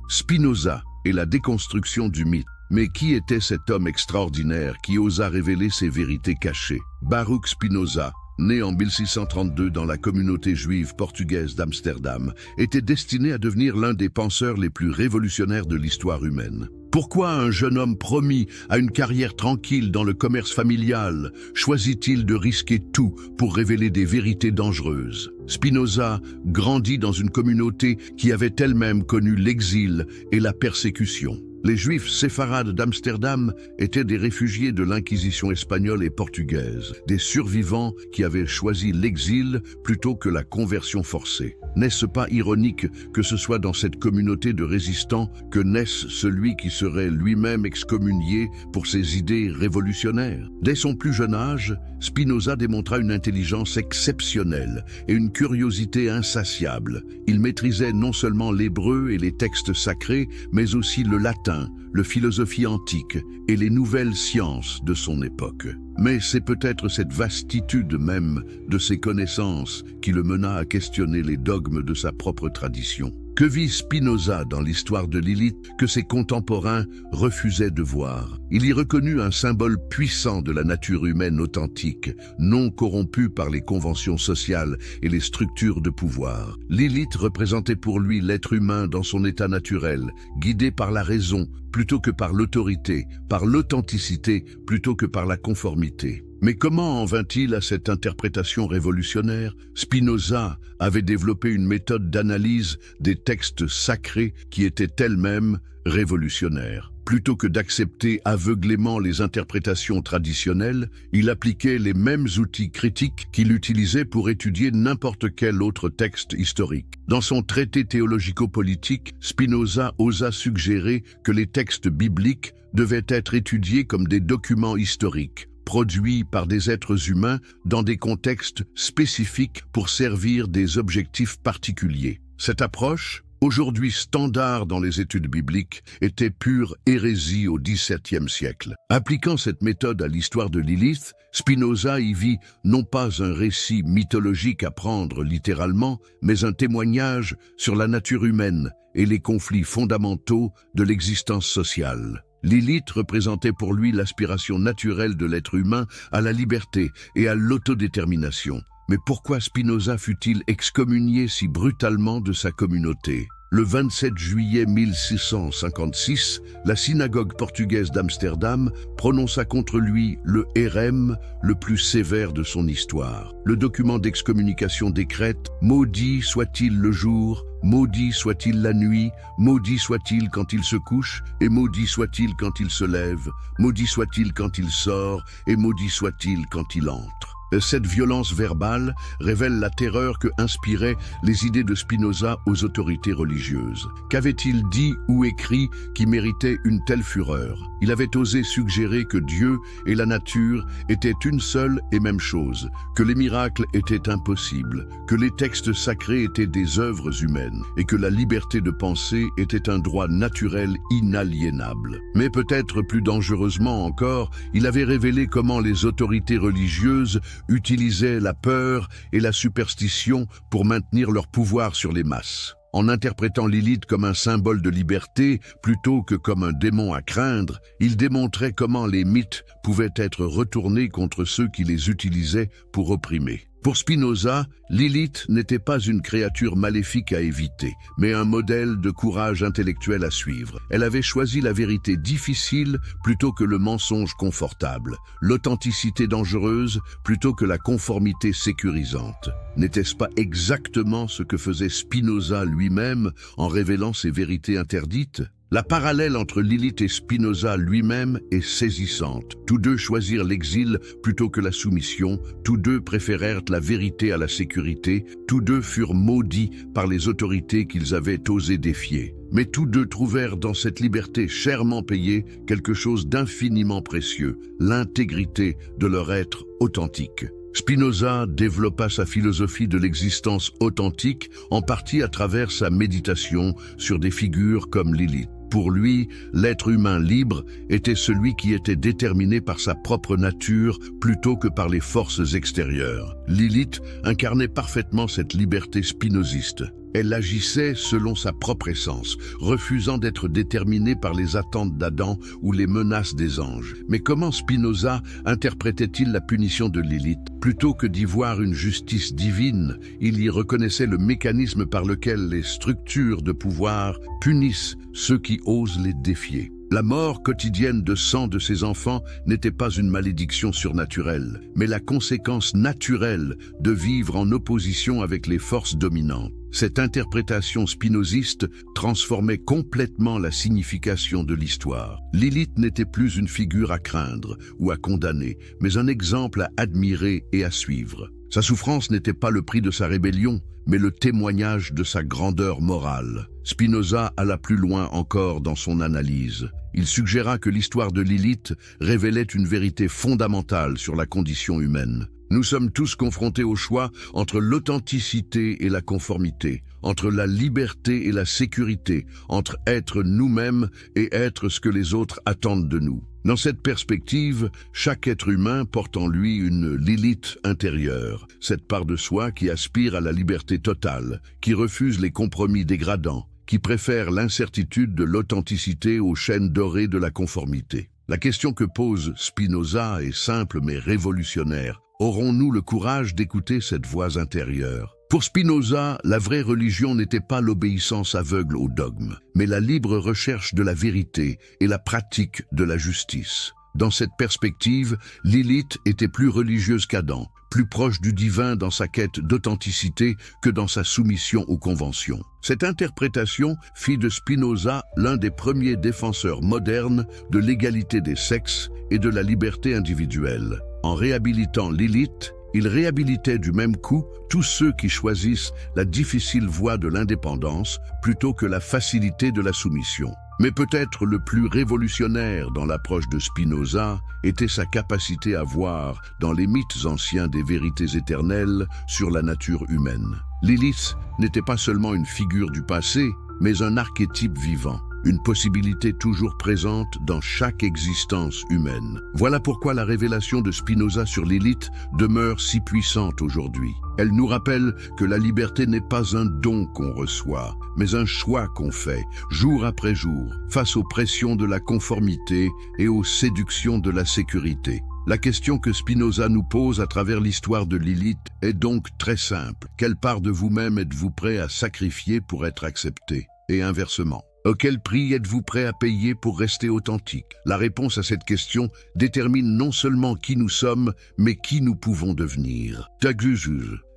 Spinoza et la déconstruction du mythe. Mais qui était cet homme extraordinaire qui osa révéler ces vérités cachées? Baruch Spinoza, né en 1632 dans la communauté juive portugaise d'Amsterdam, était destiné à devenir l'un des penseurs les plus révolutionnaires de l'histoire humaine. Pourquoi un jeune homme promis à une carrière tranquille dans le commerce familial choisit-il de risquer tout pour révéler des vérités dangereuses? Spinoza grandit dans une communauté qui avait elle-même connu l'exil et la persécution. Les Juifs séfarades d'Amsterdam étaient des réfugiés de l'Inquisition espagnole et portugaise, des survivants qui avaient choisi l'exil plutôt que la conversion forcée. N'est-ce pas ironique que ce soit dans cette communauté de résistants que naisse celui qui serait lui-même excommunié pour ses idées révolutionnaires? Dès son plus jeune âge, Spinoza démontra une intelligence exceptionnelle et une curiosité insatiable. Il maîtrisait non seulement l'hébreu et les textes sacrés, mais aussi le latin, la philosophie antique et les nouvelles sciences de son époque. Mais c'est peut-être cette vastitude même de ses connaissances qui le mena à questionner les dogmes de sa propre tradition. Que vit Spinoza dans l'histoire de Lilith que ses contemporains refusaient de voir? Il y reconnut un symbole puissant de la nature humaine authentique, non corrompue par les conventions sociales et les structures de pouvoir. Lilith représentait pour lui l'être humain dans son état naturel, guidé par la raison plutôt que par l'autorité, par l'authenticité plutôt que par la conformité. Mais comment en vint-il à cette interprétation révolutionnaire? Spinoza avait développé une méthode d'analyse des textes sacrés qui était elle-même révolutionnaire. Plutôt que d'accepter aveuglément les interprétations traditionnelles, il appliquait les mêmes outils critiques qu'il utilisait pour étudier n'importe quel autre texte historique. Dans son traité théologico-politique, Spinoza osa suggérer que les textes bibliques devaient être étudiés comme des documents historiques, produits par des êtres humains dans des contextes spécifiques pour servir des objectifs particuliers. Cette approche, aujourd'hui standard dans les études bibliques, était pure hérésie au XVIIe siècle. Appliquant cette méthode à l'histoire de Lilith, Spinoza y vit non pas un récit mythologique à prendre littéralement, mais un témoignage sur la nature humaine et les conflits fondamentaux de l'existence sociale. Lilith représentait pour lui l'aspiration naturelle de l'être humain à la liberté et à l'autodétermination. Mais pourquoi Spinoza fut-il excommunié si brutalement de sa communauté? Le 27 juillet 1656, la synagogue portugaise d'Amsterdam prononça contre lui le hérem le plus sévère de son histoire. Le document d'excommunication décrète « Maudit soit-il le jour, maudit soit-il la nuit, maudit soit-il quand il se couche, et maudit soit-il quand il se lève, maudit soit-il quand il sort, et maudit soit-il quand il entre ». Cette violence verbale révèle la terreur que inspiraient les idées de Spinoza aux autorités religieuses. Qu'avait-il dit ou écrit qui méritait une telle fureur? Il avait osé suggérer que Dieu et la nature étaient une seule et même chose, que les miracles étaient impossibles, que les textes sacrés étaient des œuvres humaines et que la liberté de penser était un droit naturel inaliénable. Mais peut-être plus dangereusement encore, il avait révélé comment les autorités religieuses utilisaient la peur et la superstition pour maintenir leur pouvoir sur les masses. En interprétant Lilith comme un symbole de liberté plutôt que comme un démon à craindre, il démontrait comment les mythes pouvaient être retournés contre ceux qui les utilisaient pour opprimer. Pour Spinoza, Lilith n'était pas une créature maléfique à éviter, mais un modèle de courage intellectuel à suivre. Elle avait choisi la vérité difficile plutôt que le mensonge confortable, l'authenticité dangereuse plutôt que la conformité sécurisante. N'était-ce pas exactement ce que faisait Spinoza lui-même en révélant ses vérités interdites? La parallèle entre Lilith et Spinoza lui-même est saisissante. Tous deux choisirent l'exil plutôt que la soumission, tous deux préférèrent la vérité à la sécurité, tous deux furent maudits par les autorités qu'ils avaient osé défier. Mais tous deux trouvèrent dans cette liberté chèrement payée quelque chose d'infiniment précieux, l'intégrité de leur être authentique. Spinoza développa sa philosophie de l'existence authentique en partie à travers sa méditation sur des figures comme Lilith. Pour lui, l'être humain libre était celui qui était déterminé par sa propre nature plutôt que par les forces extérieures. Lilith incarnait parfaitement cette liberté spinoziste. Elle agissait selon sa propre essence, refusant d'être déterminée par les attentes d'Adam ou les menaces des anges. Mais comment Spinoza interprétait-il la punition de Lilith? Plutôt que d'y voir une justice divine, il y reconnaissait le mécanisme par lequel les structures de pouvoir punissent ceux qui osent les défier. La mort quotidienne de 100 de ses enfants n'était pas une malédiction surnaturelle, mais la conséquence naturelle de vivre en opposition avec les forces dominantes. Cette interprétation spinoziste transformait complètement la signification de l'histoire. Lilith n'était plus une figure à craindre ou à condamner, mais un exemple à admirer et à suivre. Sa souffrance n'était pas le prix de sa rébellion, mais le témoignage de sa grandeur morale. Spinoza alla plus loin encore dans son analyse. Il suggéra que l'histoire de Lilith révélait une vérité fondamentale sur la condition humaine. Nous sommes tous confrontés au choix entre l'authenticité et la conformité, entre la liberté et la sécurité, entre être nous-mêmes et être ce que les autres attendent de nous. Dans cette perspective, chaque être humain porte en lui une Lilith intérieure, cette part de soi qui aspire à la liberté totale, qui refuse les compromis dégradants, qui préfère l'incertitude de l'authenticité aux chaînes dorées de la conformité. La question que pose Spinoza est simple mais révolutionnaire. Aurons-nous le courage d'écouter cette voix intérieure? Pour Spinoza, la vraie religion n'était pas l'obéissance aveugle au dogme, mais la libre recherche de la vérité et la pratique de la justice. Dans cette perspective, Lilith était plus religieuse qu'Adam, plus proche du divin dans sa quête d'authenticité que dans sa soumission aux conventions. Cette interprétation fit de Spinoza l'un des premiers défenseurs modernes de l'égalité des sexes et de la liberté individuelle. En réhabilitant Lilith, il réhabilitait du même coup tous ceux qui choisissent la difficile voie de l'indépendance plutôt que la facilité de la soumission. Mais peut-être le plus révolutionnaire dans l'approche de Spinoza était sa capacité à voir dans les mythes anciens des vérités éternelles sur la nature humaine. Lilith n'était pas seulement une figure du passé, mais un archétype vivant. Une possibilité toujours présente dans chaque existence humaine. Voilà pourquoi la révélation de Spinoza sur Lilith demeure si puissante aujourd'hui. Elle nous rappelle que la liberté n'est pas un don qu'on reçoit, mais un choix qu'on fait, jour après jour, face aux pressions de la conformité et aux séductions de la sécurité. La question que Spinoza nous pose à travers l'histoire de Lilith est donc très simple. Quelle part de vous-même êtes-vous prêt à sacrifier pour être accepté? Et inversement. Quel prix êtes-vous prêt à payer pour rester authentique? La réponse à cette question détermine non seulement qui nous sommes, mais qui nous pouvons devenir.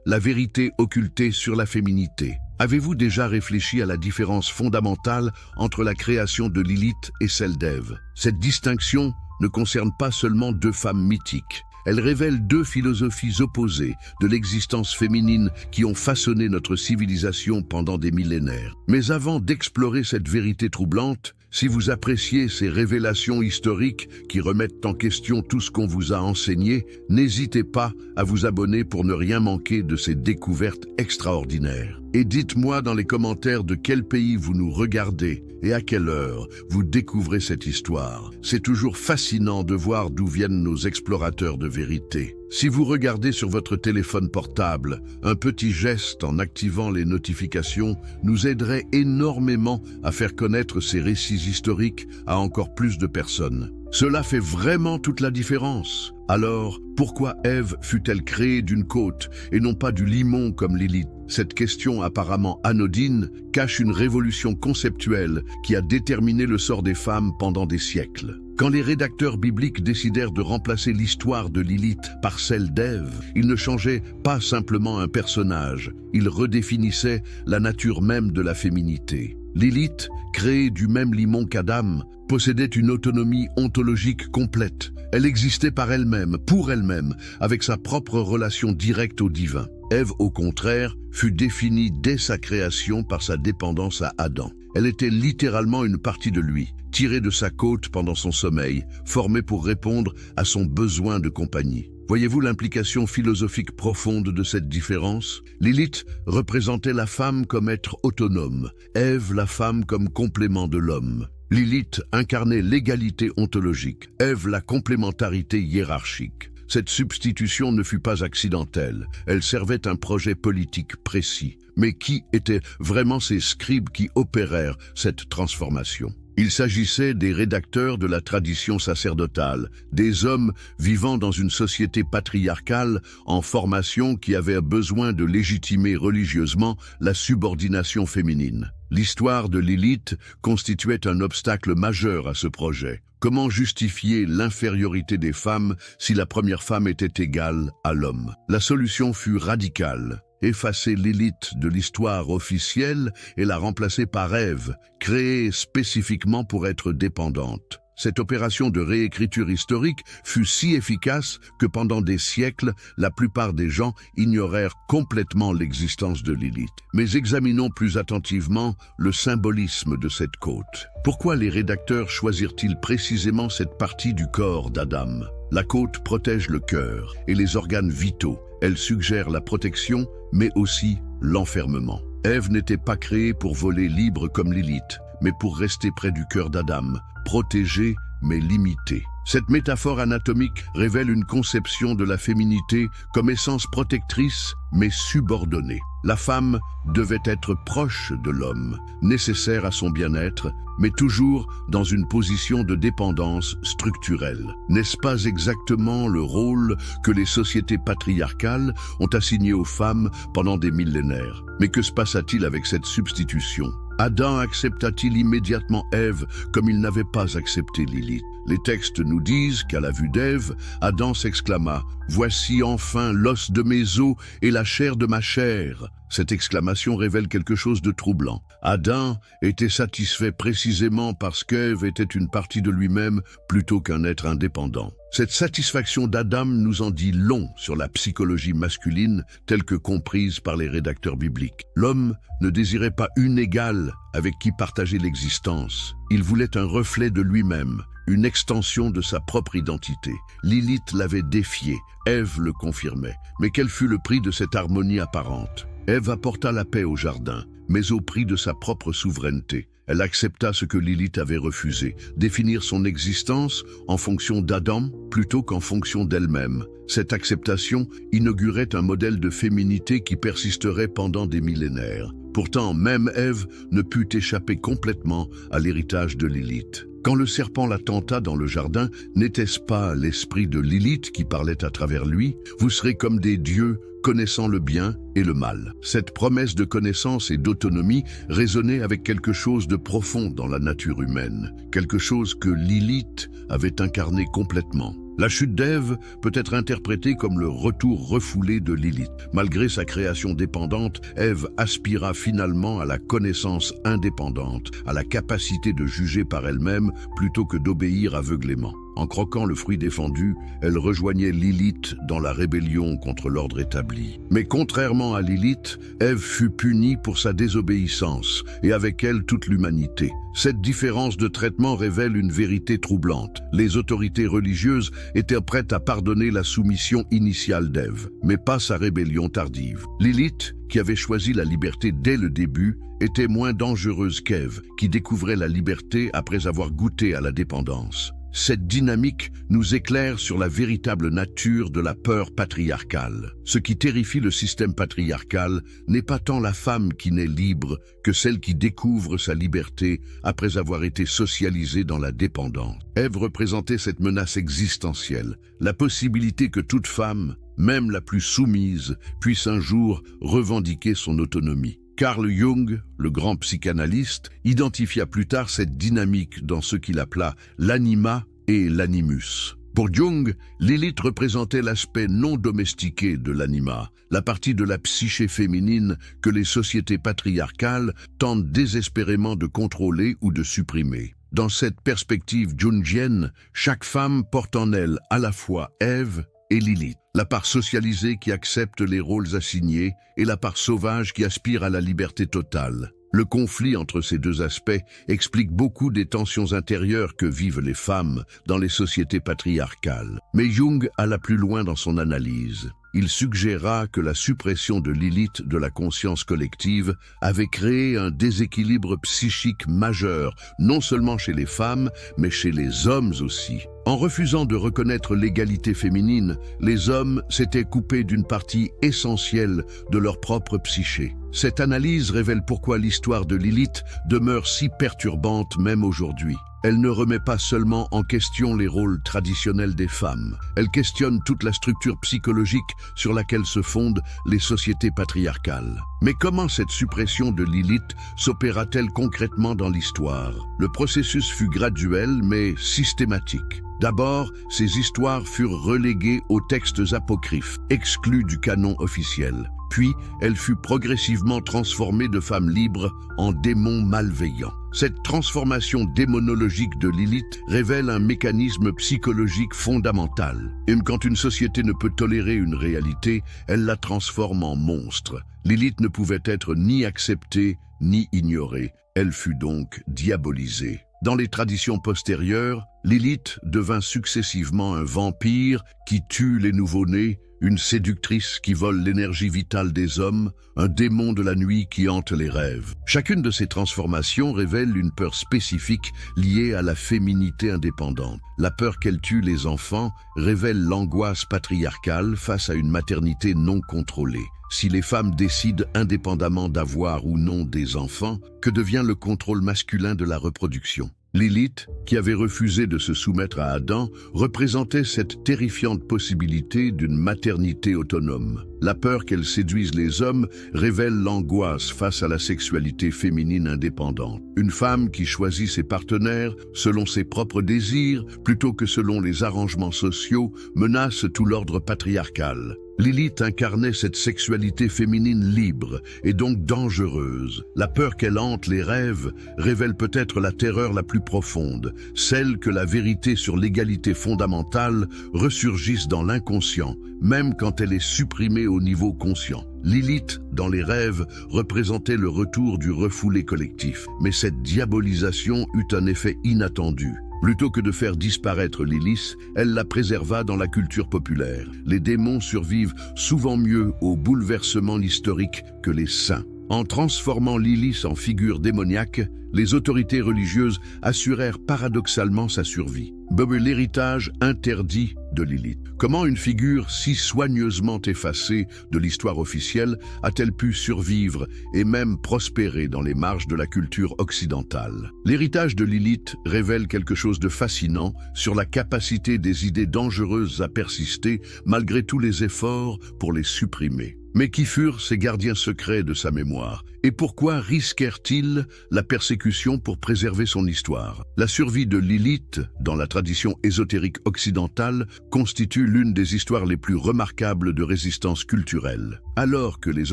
La vérité occultée sur la féminité. Avez-vous déjà réfléchi à la différence fondamentale entre la création de Lilith et celle d'Ève? Cette distinction ne concerne pas seulement deux femmes mythiques. Elle révèle deux philosophies opposées de l'existence féminine qui ont façonné notre civilisation pendant des millénaires. Mais avant d'explorer cette vérité troublante, si vous appréciez ces révélations historiques qui remettent en question tout ce qu'on vous a enseigné, n'hésitez pas à vous abonner pour ne rien manquer de ces découvertes extraordinaires. Et dites-moi dans les commentaires de quel pays vous nous regardez et à quelle heure vous découvrez cette histoire. C'est toujours fascinant de voir d'où viennent nos explorateurs de vérité. Si vous regardez sur votre téléphone portable, un petit geste en activant les notifications nous aiderait énormément à faire connaître ces récits historiques à encore plus de personnes. Cela fait vraiment toute la différence. Alors, pourquoi Ève fut-elle créée d'une côte et non pas du limon comme Lilith? Cette question apparemment anodine cache une révolution conceptuelle qui a déterminé le sort des femmes pendant des siècles. Quand les rédacteurs bibliques décidèrent de remplacer l'histoire de Lilith par celle d'Ève, ils ne changeaient pas simplement un personnage, ils redéfinissaient la nature même de la féminité. Lilith, créée du même limon qu'Adam, possédait une autonomie ontologique complète. Elle existait par elle-même, pour elle-même, avec sa propre relation directe au divin. Ève, au contraire, fut définie dès sa création par sa dépendance à Adam. Elle était littéralement une partie de lui, tirée de sa côte pendant son sommeil, formée pour répondre à son besoin de compagnie. Voyez-vous l'implication philosophique profonde de cette différence? Lilith représentait la femme comme être autonome, Ève la femme comme complément de l'homme. Lilith incarnait l'égalité ontologique, Ève la complémentarité hiérarchique. Cette substitution ne fut pas accidentelle, elle servait un projet politique précis. Mais qui étaient vraiment ces scribes qui opérèrent cette transformation? Il s'agissait des rédacteurs de la tradition sacerdotale, des hommes vivant dans une société patriarcale en formation qui avaient besoin de légitimer religieusement la subordination féminine. L'histoire de Lilith constituait un obstacle majeur à ce projet. Comment justifier l'infériorité des femmes si la première femme était égale à l'homme? La solution fut radicale. Effacer Lilith de l'histoire officielle et la remplacer par Ève, créée spécifiquement pour être dépendante. Cette opération de réécriture historique fut si efficace que pendant des siècles, la plupart des gens ignorèrent complètement l'existence de Lilith. Mais examinons plus attentivement le symbolisme de cette côte. Pourquoi les rédacteurs choisirent-ils précisément cette partie du corps d'Adam? La côte protège le cœur et les organes vitaux. Elle suggère la protection, mais aussi l'enfermement. Ève n'était pas créée pour voler libre comme Lilith, mais pour rester près du cœur d'Adam, protégée mais limitée. Cette métaphore anatomique révèle une conception de la féminité comme essence protectrice mais subordonnée. La femme devait être proche de l'homme, nécessaire à son bien-être, mais toujours dans une position de dépendance structurelle. N'est-ce pas exactement le rôle que les sociétés patriarcales ont assigné aux femmes pendant des millénaires? Mais que se passa-t-il avec cette substitution? Adam accepta-t-il immédiatement Ève comme il n'avait pas accepté Lilith? Les textes nous disent qu'à la vue d'Ève, Adam s'exclama « Voici enfin l'os de mes os et la chair de ma chair ». Cette exclamation révèle quelque chose de troublant. Adam était satisfait précisément parce qu'Ève était une partie de lui-même plutôt qu'un être indépendant. Cette satisfaction d'Adam nous en dit long sur la psychologie masculine telle que comprise par les rédacteurs bibliques. L'homme ne désirait pas une égale avec qui partager l'existence. Il voulait un reflet de lui-même, une extension de sa propre identité. Lilith l'avait défié, Ève le confirmait. Mais quel fut le prix de cette harmonie apparente? Ève apporta la paix au jardin, mais au prix de sa propre souveraineté. Elle accepta ce que Lilith avait refusé, définir son existence en fonction d'Adam plutôt qu'en fonction d'elle-même. Cette acceptation inaugurait un modèle de féminité qui persisterait pendant des millénaires. Pourtant, même Ève ne put échapper complètement à l'héritage de Lilith. Quand le serpent la tenta dans le jardin, n'était-ce pas l'esprit de Lilith qui parlait à travers lui? Vous serez comme des dieux, connaissant le bien et le mal. Cette promesse de connaissance et d'autonomie résonnait avec quelque chose de profond dans la nature humaine, quelque chose que Lilith avait incarné complètement. La chute d'Ève peut être interprétée comme le retour refoulé de Lilith. Malgré sa création dépendante, Ève aspira finalement à la connaissance indépendante, à la capacité de juger par elle-même plutôt que d'obéir aveuglément. En croquant le fruit défendu, elle rejoignait Lilith dans la rébellion contre l'ordre établi. Mais contrairement à Lilith, Ève fut punie pour sa désobéissance, et avec elle toute l'humanité. Cette différence de traitement révèle une vérité troublante. Les autorités religieuses étaient prêtes à pardonner la soumission initiale d'Ève, mais pas sa rébellion tardive. Lilith, qui avait choisi la liberté dès le début, était moins dangereuse qu'Ève, qui découvrait la liberté après avoir goûté à la dépendance. Cette dynamique nous éclaire sur la véritable nature de la peur patriarcale. Ce qui terrifie le système patriarcal n'est pas tant la femme qui naît libre que celle qui découvre sa liberté après avoir été socialisée dans la dépendance. Ève représentait cette menace existentielle, la possibilité que toute femme, même la plus soumise, puisse un jour revendiquer son autonomie. Carl Jung, le grand psychanalyste, identifia plus tard cette dynamique dans ce qu'il appela l'anima et l'animus. Pour Jung, Lilith représentait l'aspect non domestiqué de l'anima, la partie de la psyché féminine que les sociétés patriarcales tentent désespérément de contrôler ou de supprimer. Dans cette perspective jungienne, chaque femme porte en elle à la fois Ève et Lilith, la part socialisée qui accepte les rôles assignés et la part sauvage qui aspire à la liberté totale. Le conflit entre ces deux aspects explique beaucoup des tensions intérieures que vivent les femmes dans les sociétés patriarcales. Mais Jung alla plus loin dans son analyse. il suggéra que la suppression de Lilith de la conscience collective avait créé un déséquilibre psychique majeur, non seulement chez les femmes, mais chez les hommes aussi. En refusant de reconnaître l'égalité féminine, les hommes s'étaient coupés d'une partie essentielle de leur propre psyché. Cette analyse révèle pourquoi l'histoire de Lilith demeure si perturbante même aujourd'hui. Elle ne remet pas seulement en question les rôles traditionnels des femmes, elle questionne toute la structure psychologique sur laquelle se fondent les sociétés patriarcales. Mais comment cette suppression de Lilith s'opéra-t-elle concrètement dans l'histoire? Le processus fut graduel mais systématique. D'abord, ces histoires furent reléguées aux textes apocryphes, exclus du canon officiel. Puis, elle fut progressivement transformée de femmes libres en démons malveillants. Cette transformation démonologique de Lilith révèle un mécanisme psychologique fondamental. Et quand une société ne peut tolérer une réalité, elle la transforme en monstre. Lilith ne pouvait être ni acceptée ni ignorée. Elle fut donc diabolisée. Dans les traditions postérieures, Lilith devint successivement un vampire qui tue les nouveau-nés, une séductrice qui vole l'énergie vitale des hommes, un démon de la nuit qui hante les rêves. Chacune de ces transformations révèle une peur spécifique liée à la féminité indépendante. La peur qu'elle tue les enfants révèle l'angoisse patriarcale face à une maternité non contrôlée. Si les femmes décident indépendamment d'avoir ou non des enfants, que devient le contrôle masculin de la reproduction? Lilith, qui avait refusé de se soumettre à Adam, représentait cette terrifiante possibilité d'une maternité autonome. La peur qu'elle séduise les hommes révèle l'angoisse face à la sexualité féminine indépendante. Une femme qui choisit ses partenaires selon ses propres désirs plutôt que selon les arrangements sociaux menace tout l'ordre patriarcal. Lilith incarnait cette sexualité féminine libre et donc dangereuse. La peur qu'elle hante les rêves révèle peut-être la terreur la plus profonde, celle que la vérité sur l'égalité fondamentale ressurgisse dans l'inconscient, même quand elle est supprimée au niveau conscient. Lilith, dans les rêves, représentait le retour du refoulé collectif, mais cette diabolisation eut un effet inattendu. Plutôt que de faire disparaître Lilith, elle la préserva dans la culture populaire. Les démons survivent souvent mieux au bouleversement historique que les saints. En transformant Lilith en figure démoniaque, les autorités religieuses assurèrent paradoxalement sa survie. L'héritage interdit de Lilith. Comment une figure si soigneusement effacée de l'histoire officielle a-t-elle pu survivre et même prospérer dans les marges de la culture occidentale? L'héritage de Lilith révèle quelque chose de fascinant sur la capacité des idées dangereuses à persister malgré tous les efforts pour les supprimer. Mais qui furent ces gardiens secrets de sa mémoire? Et pourquoi risquèrent-ils la persécution pour préserver son histoire? La survie de Lilith, dans la tradition ésotérique occidentale, constitue l'une des histoires les plus remarquables de résistance culturelle. Alors que les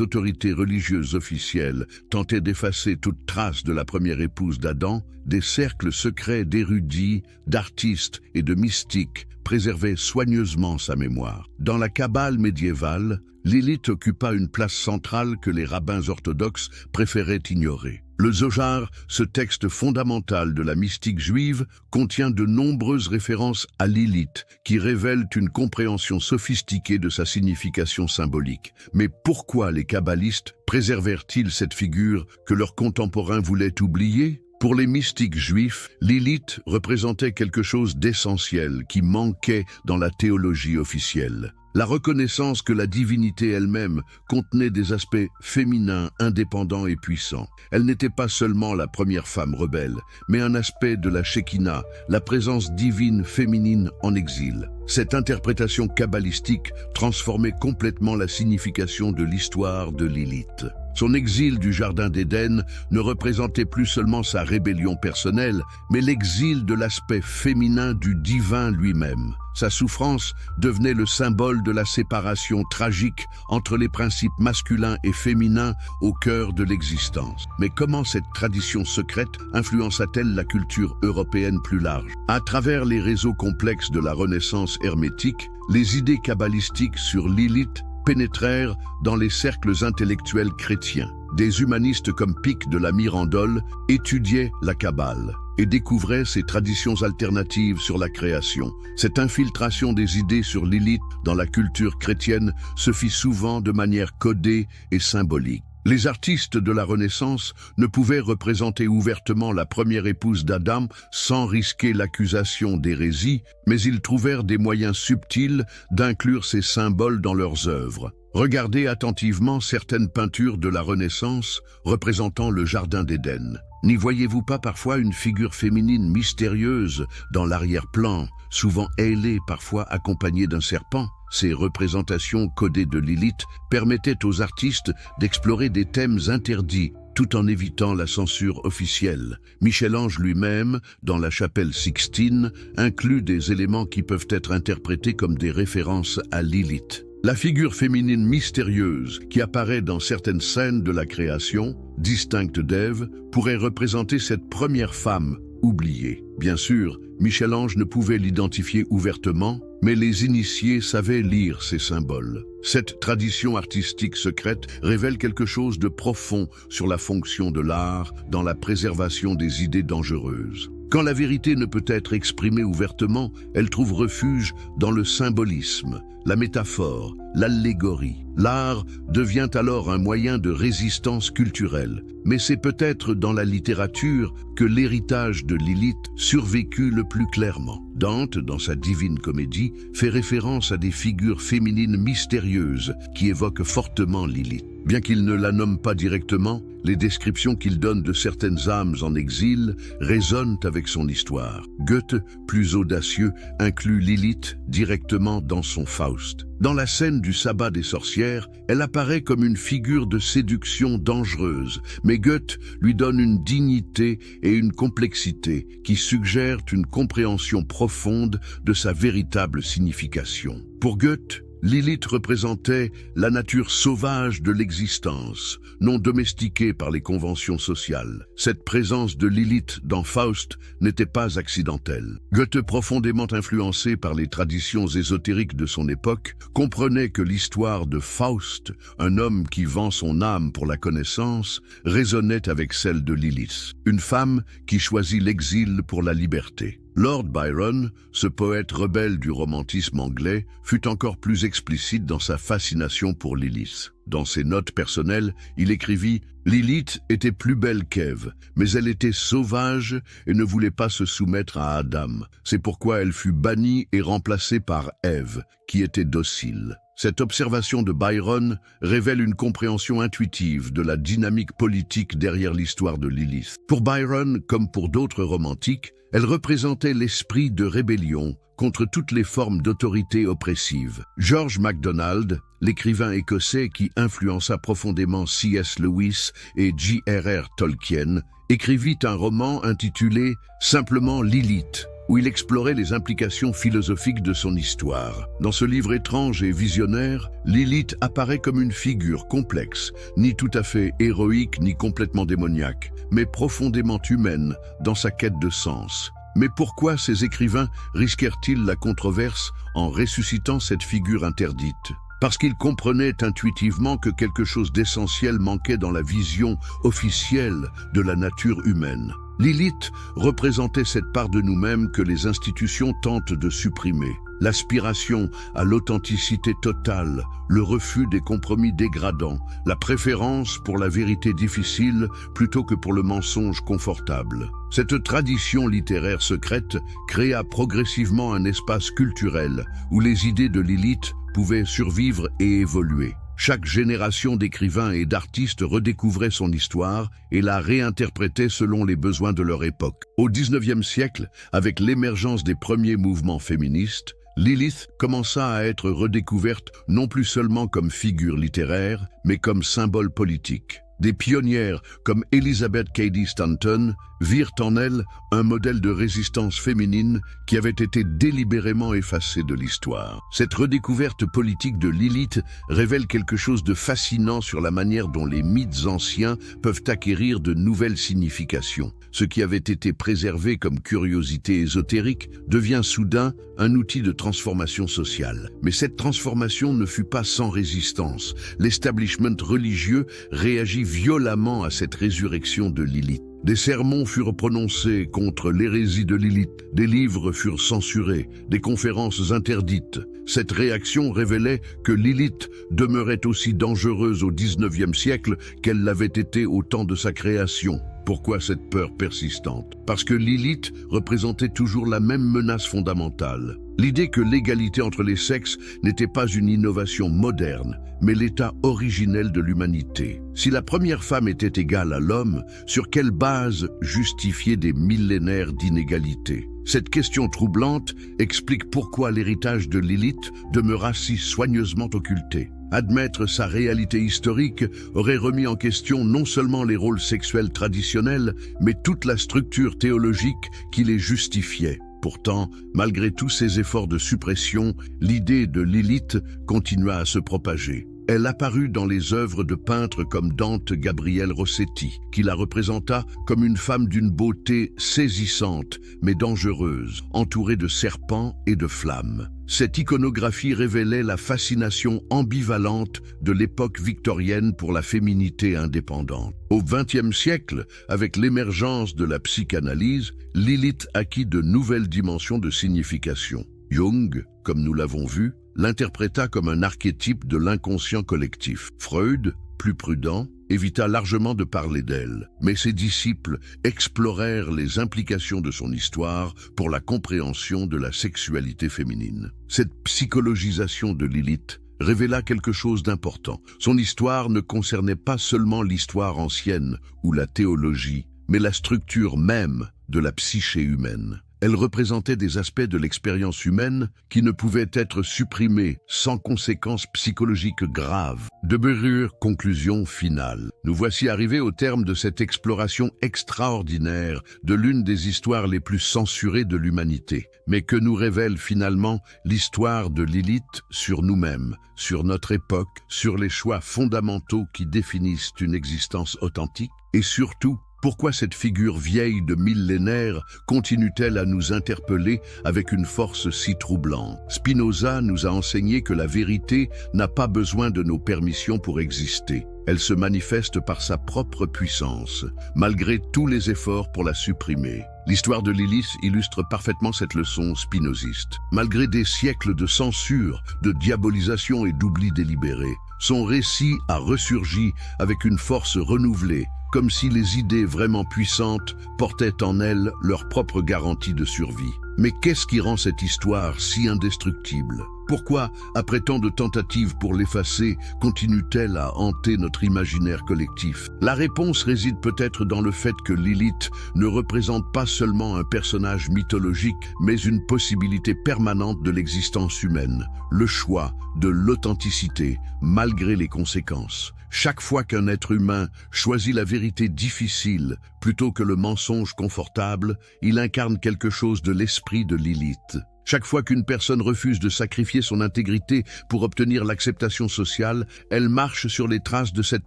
autorités religieuses officielles tentaient d'effacer toute trace de la première épouse d'Adam, des cercles secrets d'érudits, d'artistes et de mystiques préservaient soigneusement sa mémoire. Dans la Kabbale médiévale, Lilith occupa une place centrale que les rabbins orthodoxes préféraient ignorer. Le Zohar, ce texte fondamental de la mystique juive, contient de nombreuses références à Lilith, qui révèlent une compréhension sophistiquée de sa signification symbolique. Mais pourquoi les kabbalistes préservèrent-ils cette figure que leurs contemporains voulaient oublier? Pour les mystiques juifs, Lilith représentait quelque chose d'essentiel qui manquait dans la théologie officielle. La reconnaissance que la divinité elle-même contenait des aspects féminins, indépendants et puissants. Elle n'était pas seulement la première femme rebelle, mais un aspect de la Shekinah, la présence divine féminine en exil. Cette interprétation kabbalistique transformait complètement la signification de l'histoire de Lilith. Son exil du Jardin d'Éden ne représentait plus seulement sa rébellion personnelle, mais l'exil de l'aspect féminin du divin lui-même. Sa souffrance devenait le symbole de la séparation tragique entre les principes masculins et féminins au cœur de l'existence. Mais comment cette tradition secrète influença-t-elle la culture européenne plus large? À travers les réseaux complexes de la Renaissance hermétique, les idées kabbalistiques sur Lilith pénétrèrent dans les cercles intellectuels chrétiens. Des humanistes comme Pic de la Mirandole étudiaient la Kabbale et découvraient ces traditions alternatives sur la création. Cette infiltration des idées sur Lilith dans la culture chrétienne se fit souvent de manière codée et symbolique. Les artistes de la Renaissance ne pouvaient représenter ouvertement la première épouse d'Adam sans risquer l'accusation d'hérésie, mais ils trouvèrent des moyens subtils d'inclure ces symboles dans leurs œuvres. Regardez attentivement certaines peintures de la Renaissance représentant le Jardin d'Éden. N'y voyez-vous pas parfois une figure féminine mystérieuse dans l'arrière-plan, souvent ailée, parfois accompagnée d'un serpent? Ces représentations codées de Lilith permettaient aux artistes d'explorer des thèmes interdits, tout en évitant la censure officielle. Michel-Ange lui-même, dans la chapelle Sixtine, inclut des éléments qui peuvent être interprétés comme des références à Lilith. La figure féminine mystérieuse qui apparaît dans certaines scènes de la création, distincte d'Ève, pourrait représenter cette première femme oubliée. Bien sûr, Michel-Ange ne pouvait l'identifier ouvertement, mais les initiés savaient lire ces symboles. Cette tradition artistique secrète révèle quelque chose de profond sur la fonction de l'art dans la préservation des idées dangereuses. Quand la vérité ne peut être exprimée ouvertement, elle trouve refuge dans le symbolisme, la métaphore, l'allégorie. L'art devient alors un moyen de résistance culturelle, mais c'est peut-être dans la littérature que l'héritage de Lilith survécut le plus clairement. Dante, dans sa Divine Comédie, fait référence à des figures féminines mystérieuses qui évoquent fortement Lilith. Bien qu'il ne la nomme pas directement, les descriptions qu'il donne de certaines âmes en exil résonnent avec son histoire. Goethe, plus audacieux, inclut Lilith directement dans son Faust. Dans la scène du sabbat des sorcières, elle apparaît comme une figure de séduction dangereuse, mais Goethe lui donne une dignité et une complexité qui suggèrent une compréhension profonde de sa véritable signification. Pour Goethe, Lilith représentait la nature sauvage de l'existence, non domestiquée par les conventions sociales. Cette présence de Lilith dans Faust n'était pas accidentelle. Goethe, profondément influencé par les traditions ésotériques de son époque, comprenait que l'histoire de Faust, un homme qui vend son âme pour la connaissance, résonnait avec celle de Lilith, une femme qui choisit l'exil pour la liberté. Lord Byron, ce poète rebelle du romantisme anglais, fut encore plus explicite dans sa fascination pour Lilith. Dans ses notes personnelles, il écrivit « Lilith était plus belle qu'Ève, mais elle était sauvage et ne voulait pas se soumettre à Adam. C'est pourquoi elle fut bannie et remplacée par Ève, qui était docile. » Cette observation de Byron révèle une compréhension intuitive de la dynamique politique derrière l'histoire de Lilith. Pour Byron, comme pour d'autres romantiques, elle représentait l'esprit de rébellion contre toutes les formes d'autorité oppressive. George MacDonald, l'écrivain écossais qui influença profondément C.S. Lewis et J.R.R. Tolkien, écrivit un roman intitulé simplement Lilith, où il explorait les implications philosophiques de son histoire. Dans ce livre étrange et visionnaire, Lilith apparaît comme une figure complexe, ni tout à fait héroïque ni complètement démoniaque, mais profondément humaine dans sa quête de sens. Mais pourquoi ces écrivains risquèrent-ils la controverse en ressuscitant cette figure interdite ? Parce qu'ils comprenaient intuitivement que quelque chose d'essentiel manquait dans la vision officielle de la nature humaine. Lilith représentait cette part de nous-mêmes que les institutions tentent de supprimer. L'aspiration à l'authenticité totale, le refus des compromis dégradants, la préférence pour la vérité difficile plutôt que pour le mensonge confortable. Cette tradition littéraire secrète créa progressivement un espace culturel où les idées de Lilith pouvaient survivre et évoluer. Chaque génération d'écrivains et d'artistes redécouvrait son histoire et la réinterprétait selon les besoins de leur époque. Au XIXe siècle, avec l'émergence des premiers mouvements féministes, Lilith commença à être redécouverte non plus seulement comme figure littéraire, mais comme symbole politique. Des pionnières comme Elizabeth Cady Stanton virent en elle un modèle de résistance féminine qui avait été délibérément effacé de l'histoire. Cette redécouverte politique de Lilith révèle quelque chose de fascinant sur la manière dont les mythes anciens peuvent acquérir de nouvelles significations. Ce qui avait été préservé comme curiosité ésotérique devient soudain un outil de transformation sociale. Mais cette transformation ne fut pas sans résistance. L'establishment religieux réagit violemment à cette résurrection de Lilith. Des sermons furent prononcés contre l'hérésie de Lilith, des livres furent censurés, des conférences interdites. Cette réaction révélait que Lilith demeurait aussi dangereuse au XIXe siècle qu'elle l'avait été au temps de sa création. Pourquoi cette peur persistante? Parce que Lilith représentait toujours la même menace fondamentale. L'idée que l'égalité entre les sexes n'était pas une innovation moderne, mais l'état originel de l'humanité. Si la première femme était égale à l'homme, sur quelle base justifier des millénaires d'inégalité? Cette question troublante explique pourquoi l'héritage de Lilith demeura si soigneusement occulté. Admettre sa réalité historique aurait remis en question non seulement les rôles sexuels traditionnels, mais toute la structure théologique qui les justifiait. Pourtant, malgré tous ces efforts de suppression, l'idée de Lilith continua à se propager. Elle apparut dans les œuvres de peintres comme Dante Gabriel Rossetti, qui la représenta comme une femme d'une beauté saisissante, mais dangereuse, entourée de serpents et de flammes. Cette iconographie révélait la fascination ambivalente de l'époque victorienne pour la féminité indépendante. Au XXe siècle, avec l'émergence de la psychanalyse, Lilith acquit de nouvelles dimensions de signification. Jung, comme nous l'avons vu, l'interpréta comme un archétype de l'inconscient collectif. Freud, plus prudent, évita largement de parler d'elle, mais ses disciples explorèrent les implications de son histoire pour la compréhension de la sexualité féminine. Cette psychologisation de Lilith révéla quelque chose d'important. Son histoire ne concernait pas seulement l'histoire ancienne ou la théologie, mais la structure même de la psyché humaine. Elle représentait des aspects de l'expérience humaine qui ne pouvaient être supprimés sans conséquences psychologiques graves. De Berure, conclusion finale. Nous voici arrivés au terme de cette exploration extraordinaire de l'une des histoires les plus censurées de l'humanité, mais que nous révèle finalement l'histoire de Lilith sur nous-mêmes, sur notre époque, sur les choix fondamentaux qui définissent une existence authentique et surtout, pourquoi cette figure vieille de millénaires continue-t-elle à nous interpeller avec une force si troublante? Spinoza nous a enseigné que la vérité n'a pas besoin de nos permissions pour exister. Elle se manifeste par sa propre puissance, malgré tous les efforts pour la supprimer. L'histoire de Lilith illustre parfaitement cette leçon spinoziste. Malgré des siècles de censure, de diabolisation et d'oubli délibéré, son récit a ressurgi avec une force renouvelée, comme si les idées vraiment puissantes portaient en elles leur propre garantie de survie. Mais qu'est-ce qui rend cette histoire si indestructible? Pourquoi, après tant de tentatives pour l'effacer, continue-t-elle à hanter notre imaginaire collectif? La réponse réside peut-être dans le fait que Lilith ne représente pas seulement un personnage mythologique, mais une possibilité permanente de l'existence humaine, le choix de l'authenticité, malgré les conséquences. Chaque fois qu'un être humain choisit la vérité difficile plutôt que le mensonge confortable, il incarne quelque chose de l'esprit de Lilith. Chaque fois qu'une personne refuse de sacrifier son intégrité pour obtenir l'acceptation sociale, elle marche sur les traces de cette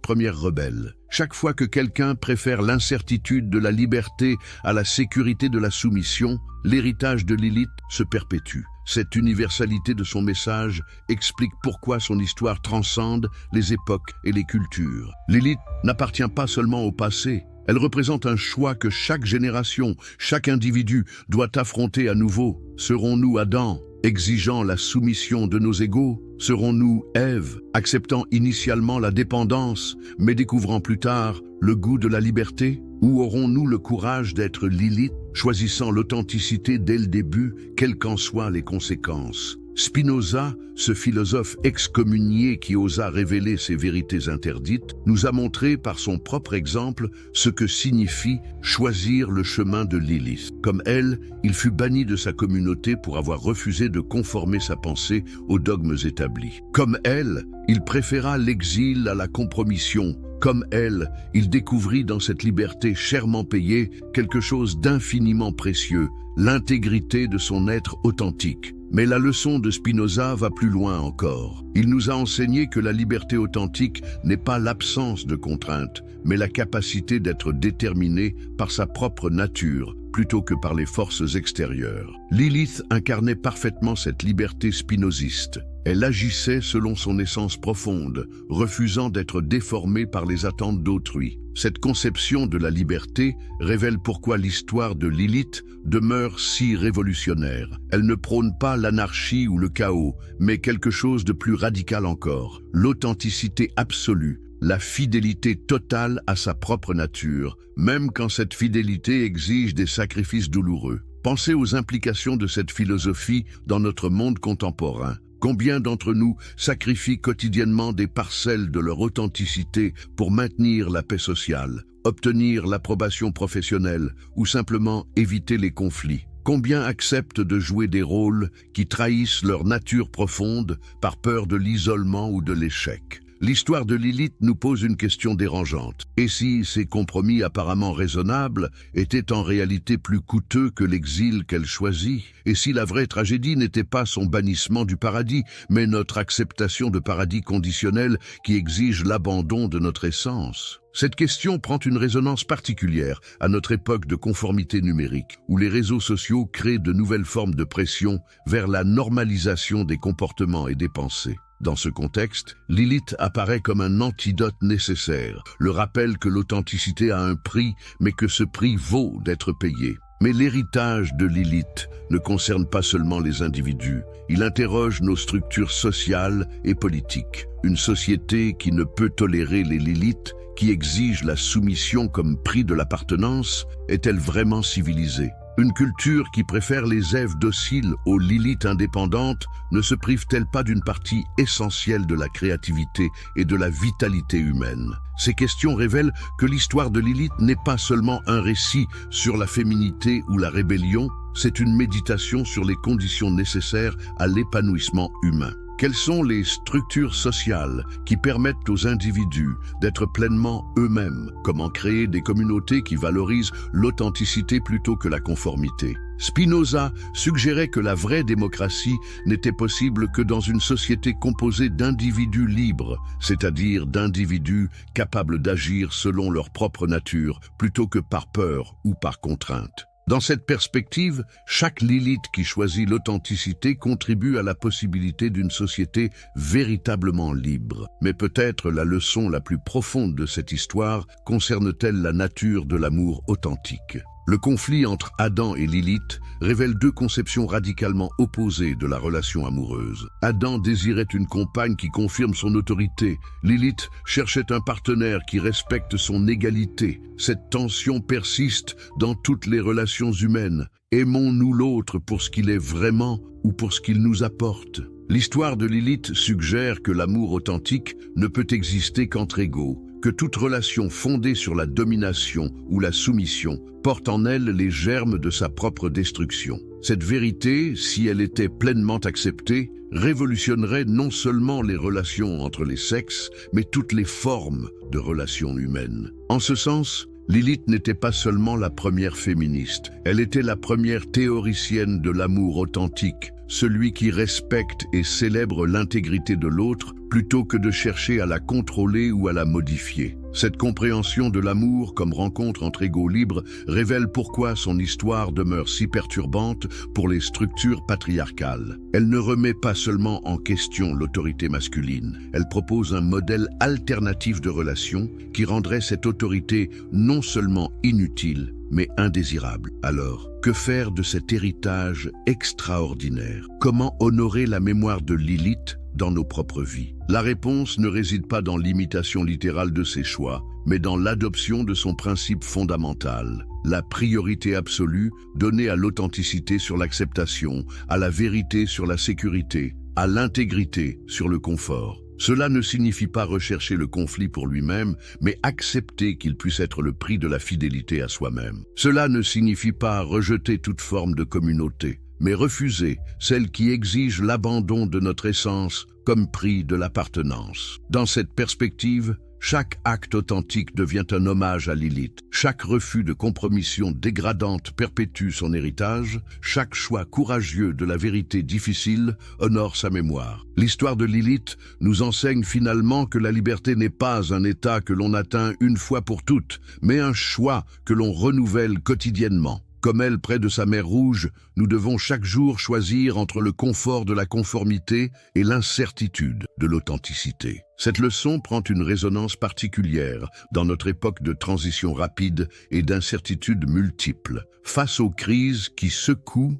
première rebelle. Chaque fois que quelqu'un préfère l'incertitude de la liberté à la sécurité de la soumission, l'héritage de Lilith se perpétue. Cette universalité de son message explique pourquoi son histoire transcende les époques et les cultures. Lilith n'appartient pas seulement au passé, elle représente un choix que chaque génération, chaque individu doit affronter à nouveau. Serons-nous Adam, exigeant la soumission de nos égaux? Serons-nous Ève, acceptant initialement la dépendance, mais découvrant plus tard le goût de la liberté? Ou aurons-nous le courage d'être Lilith, choisissant l'authenticité dès le début, quelles qu'en soient les conséquences? Spinoza, ce philosophe excommunié qui osa révéler ses vérités interdites, nous a montré par son propre exemple ce que signifie choisir le chemin de Lilith. Comme elle, il fut banni de sa communauté pour avoir refusé de conformer sa pensée aux dogmes établis. Comme elle, il préféra l'exil à la compromission, Comme elle, il découvrit dans cette liberté chèrement payée quelque chose d'infiniment précieux, l'intégrité de son être authentique. Mais la leçon de Spinoza va plus loin encore. Il nous a enseigné que la liberté authentique n'est pas l'absence de contraintes, mais la capacité d'être déterminé par sa propre nature, plutôt que par les forces extérieures. Lilith incarnait parfaitement cette liberté spinoziste. Elle agissait selon son essence profonde, refusant d'être déformée par les attentes d'autrui. Cette conception de la liberté révèle pourquoi l'histoire de Lilith demeure si révolutionnaire. Elle ne prône pas l'anarchie ou le chaos, mais quelque chose de plus radical encore, l'authenticité absolue, la fidélité totale à sa propre nature, même quand cette fidélité exige des sacrifices douloureux. Pensez aux implications de cette philosophie dans notre monde contemporain. Combien d'entre nous sacrifient quotidiennement des parcelles de leur authenticité pour maintenir la paix sociale, obtenir l'approbation professionnelle ou simplement éviter les conflits? Combien acceptent de jouer des rôles qui trahissent leur nature profonde par peur de l'isolement ou de l'échec? L'histoire de Lilith nous pose une question dérangeante. Et si ces compromis apparemment raisonnables étaient en réalité plus coûteux que l'exil qu'elle choisit? Et si la vraie tragédie n'était pas son bannissement du paradis, mais notre acceptation de paradis conditionnel qui exige l'abandon de notre essence? Cette question prend une résonance particulière à notre époque de conformité numérique, où les réseaux sociaux créent de nouvelles formes de pression vers la normalisation des comportements et des pensées. Dans ce contexte, Lilith apparaît comme un antidote nécessaire, le rappel que l'authenticité a un prix, mais que ce prix vaut d'être payé. Mais l'héritage de Lilith ne concerne pas seulement les individus, il interroge nos structures sociales et politiques. Une société qui ne peut tolérer les Lilith, qui exige la soumission comme prix de l'appartenance, est-elle vraiment civilisée? Une culture qui préfère les Èves dociles aux Lilith indépendantes ne se prive-t-elle pas d'une partie essentielle de la créativité et de la vitalité humaine? Ces questions révèlent que l'histoire de Lilith n'est pas seulement un récit sur la féminité ou la rébellion, c'est une méditation sur les conditions nécessaires à l'épanouissement humain. Quelles sont les structures sociales qui permettent aux individus d'être pleinement eux-mêmes? Comment créer des communautés qui valorisent l'authenticité plutôt que la conformité? Spinoza suggérait que la vraie démocratie n'était possible que dans une société composée d'individus libres, c'est-à-dire d'individus capables d'agir selon leur propre nature plutôt que par peur ou par contrainte. Dans cette perspective, chaque Lilith qui choisit l'authenticité contribue à la possibilité d'une société véritablement libre. Mais peut-être la leçon la plus profonde de cette histoire concerne-t-elle la nature de l'amour authentique. Le conflit entre Adam et Lilith révèle deux conceptions radicalement opposées de la relation amoureuse. Adam désirait une compagne qui confirme son autorité. Lilith cherchait un partenaire qui respecte son égalité. Cette tension persiste dans toutes les relations humaines. Aimons-nous l'autre pour ce qu'il est vraiment ou pour ce qu'il nous apporte? L'histoire de Lilith suggère que l'amour authentique ne peut exister qu'entre égaux, que toute relation fondée sur la domination ou la soumission porte en elle les germes de sa propre destruction. Cette vérité, si elle était pleinement acceptée, révolutionnerait non seulement les relations entre les sexes, mais toutes les formes de relations humaines. En ce sens, Lilith n'était pas seulement la première féministe, elle était la première théoricienne de l'amour authentique, celui qui respecte et célèbre l'intégrité de l'autre plutôt que de chercher à la contrôler ou à la modifier. Cette compréhension de l'amour comme rencontre entre égaux libres révèle pourquoi son histoire demeure si perturbante pour les structures patriarcales. Elle ne remet pas seulement en question l'autorité masculine, elle propose un modèle alternatif de relation qui rendrait cette autorité non seulement inutile, mais indésirable. Alors, que faire de cet héritage extraordinaire? Comment honorer la mémoire de Lilith dans nos propres vies? La réponse ne réside pas dans l'imitation littérale de ses choix, mais dans l'adoption de son principe fondamental, la priorité absolue donnée à l'authenticité sur l'acceptation, à la vérité sur la sécurité, à l'intégrité sur le confort. Cela ne signifie pas rechercher le conflit pour lui-même, mais accepter qu'il puisse être le prix de la fidélité à soi-même. Cela ne signifie pas rejeter toute forme de communauté, mais refuser celle qui exige l'abandon de notre essence comme prix de l'appartenance. Dans cette perspective, Chaque acte authentique devient un hommage à Lilith. Chaque refus de compromission dégradante perpétue son héritage. Chaque choix courageux de la vérité difficile honore sa mémoire. L'histoire de Lilith nous enseigne finalement que la liberté n'est pas un état que l'on atteint une fois pour toutes, mais un choix que l'on renouvelle quotidiennement. Comme elle près de sa mer Rouge, nous devons chaque jour choisir entre le confort de la conformité et l'incertitude de l'authenticité. Cette leçon prend une résonance particulière dans notre époque de transition rapide et d'incertitudes multiples. Face aux crises qui secouent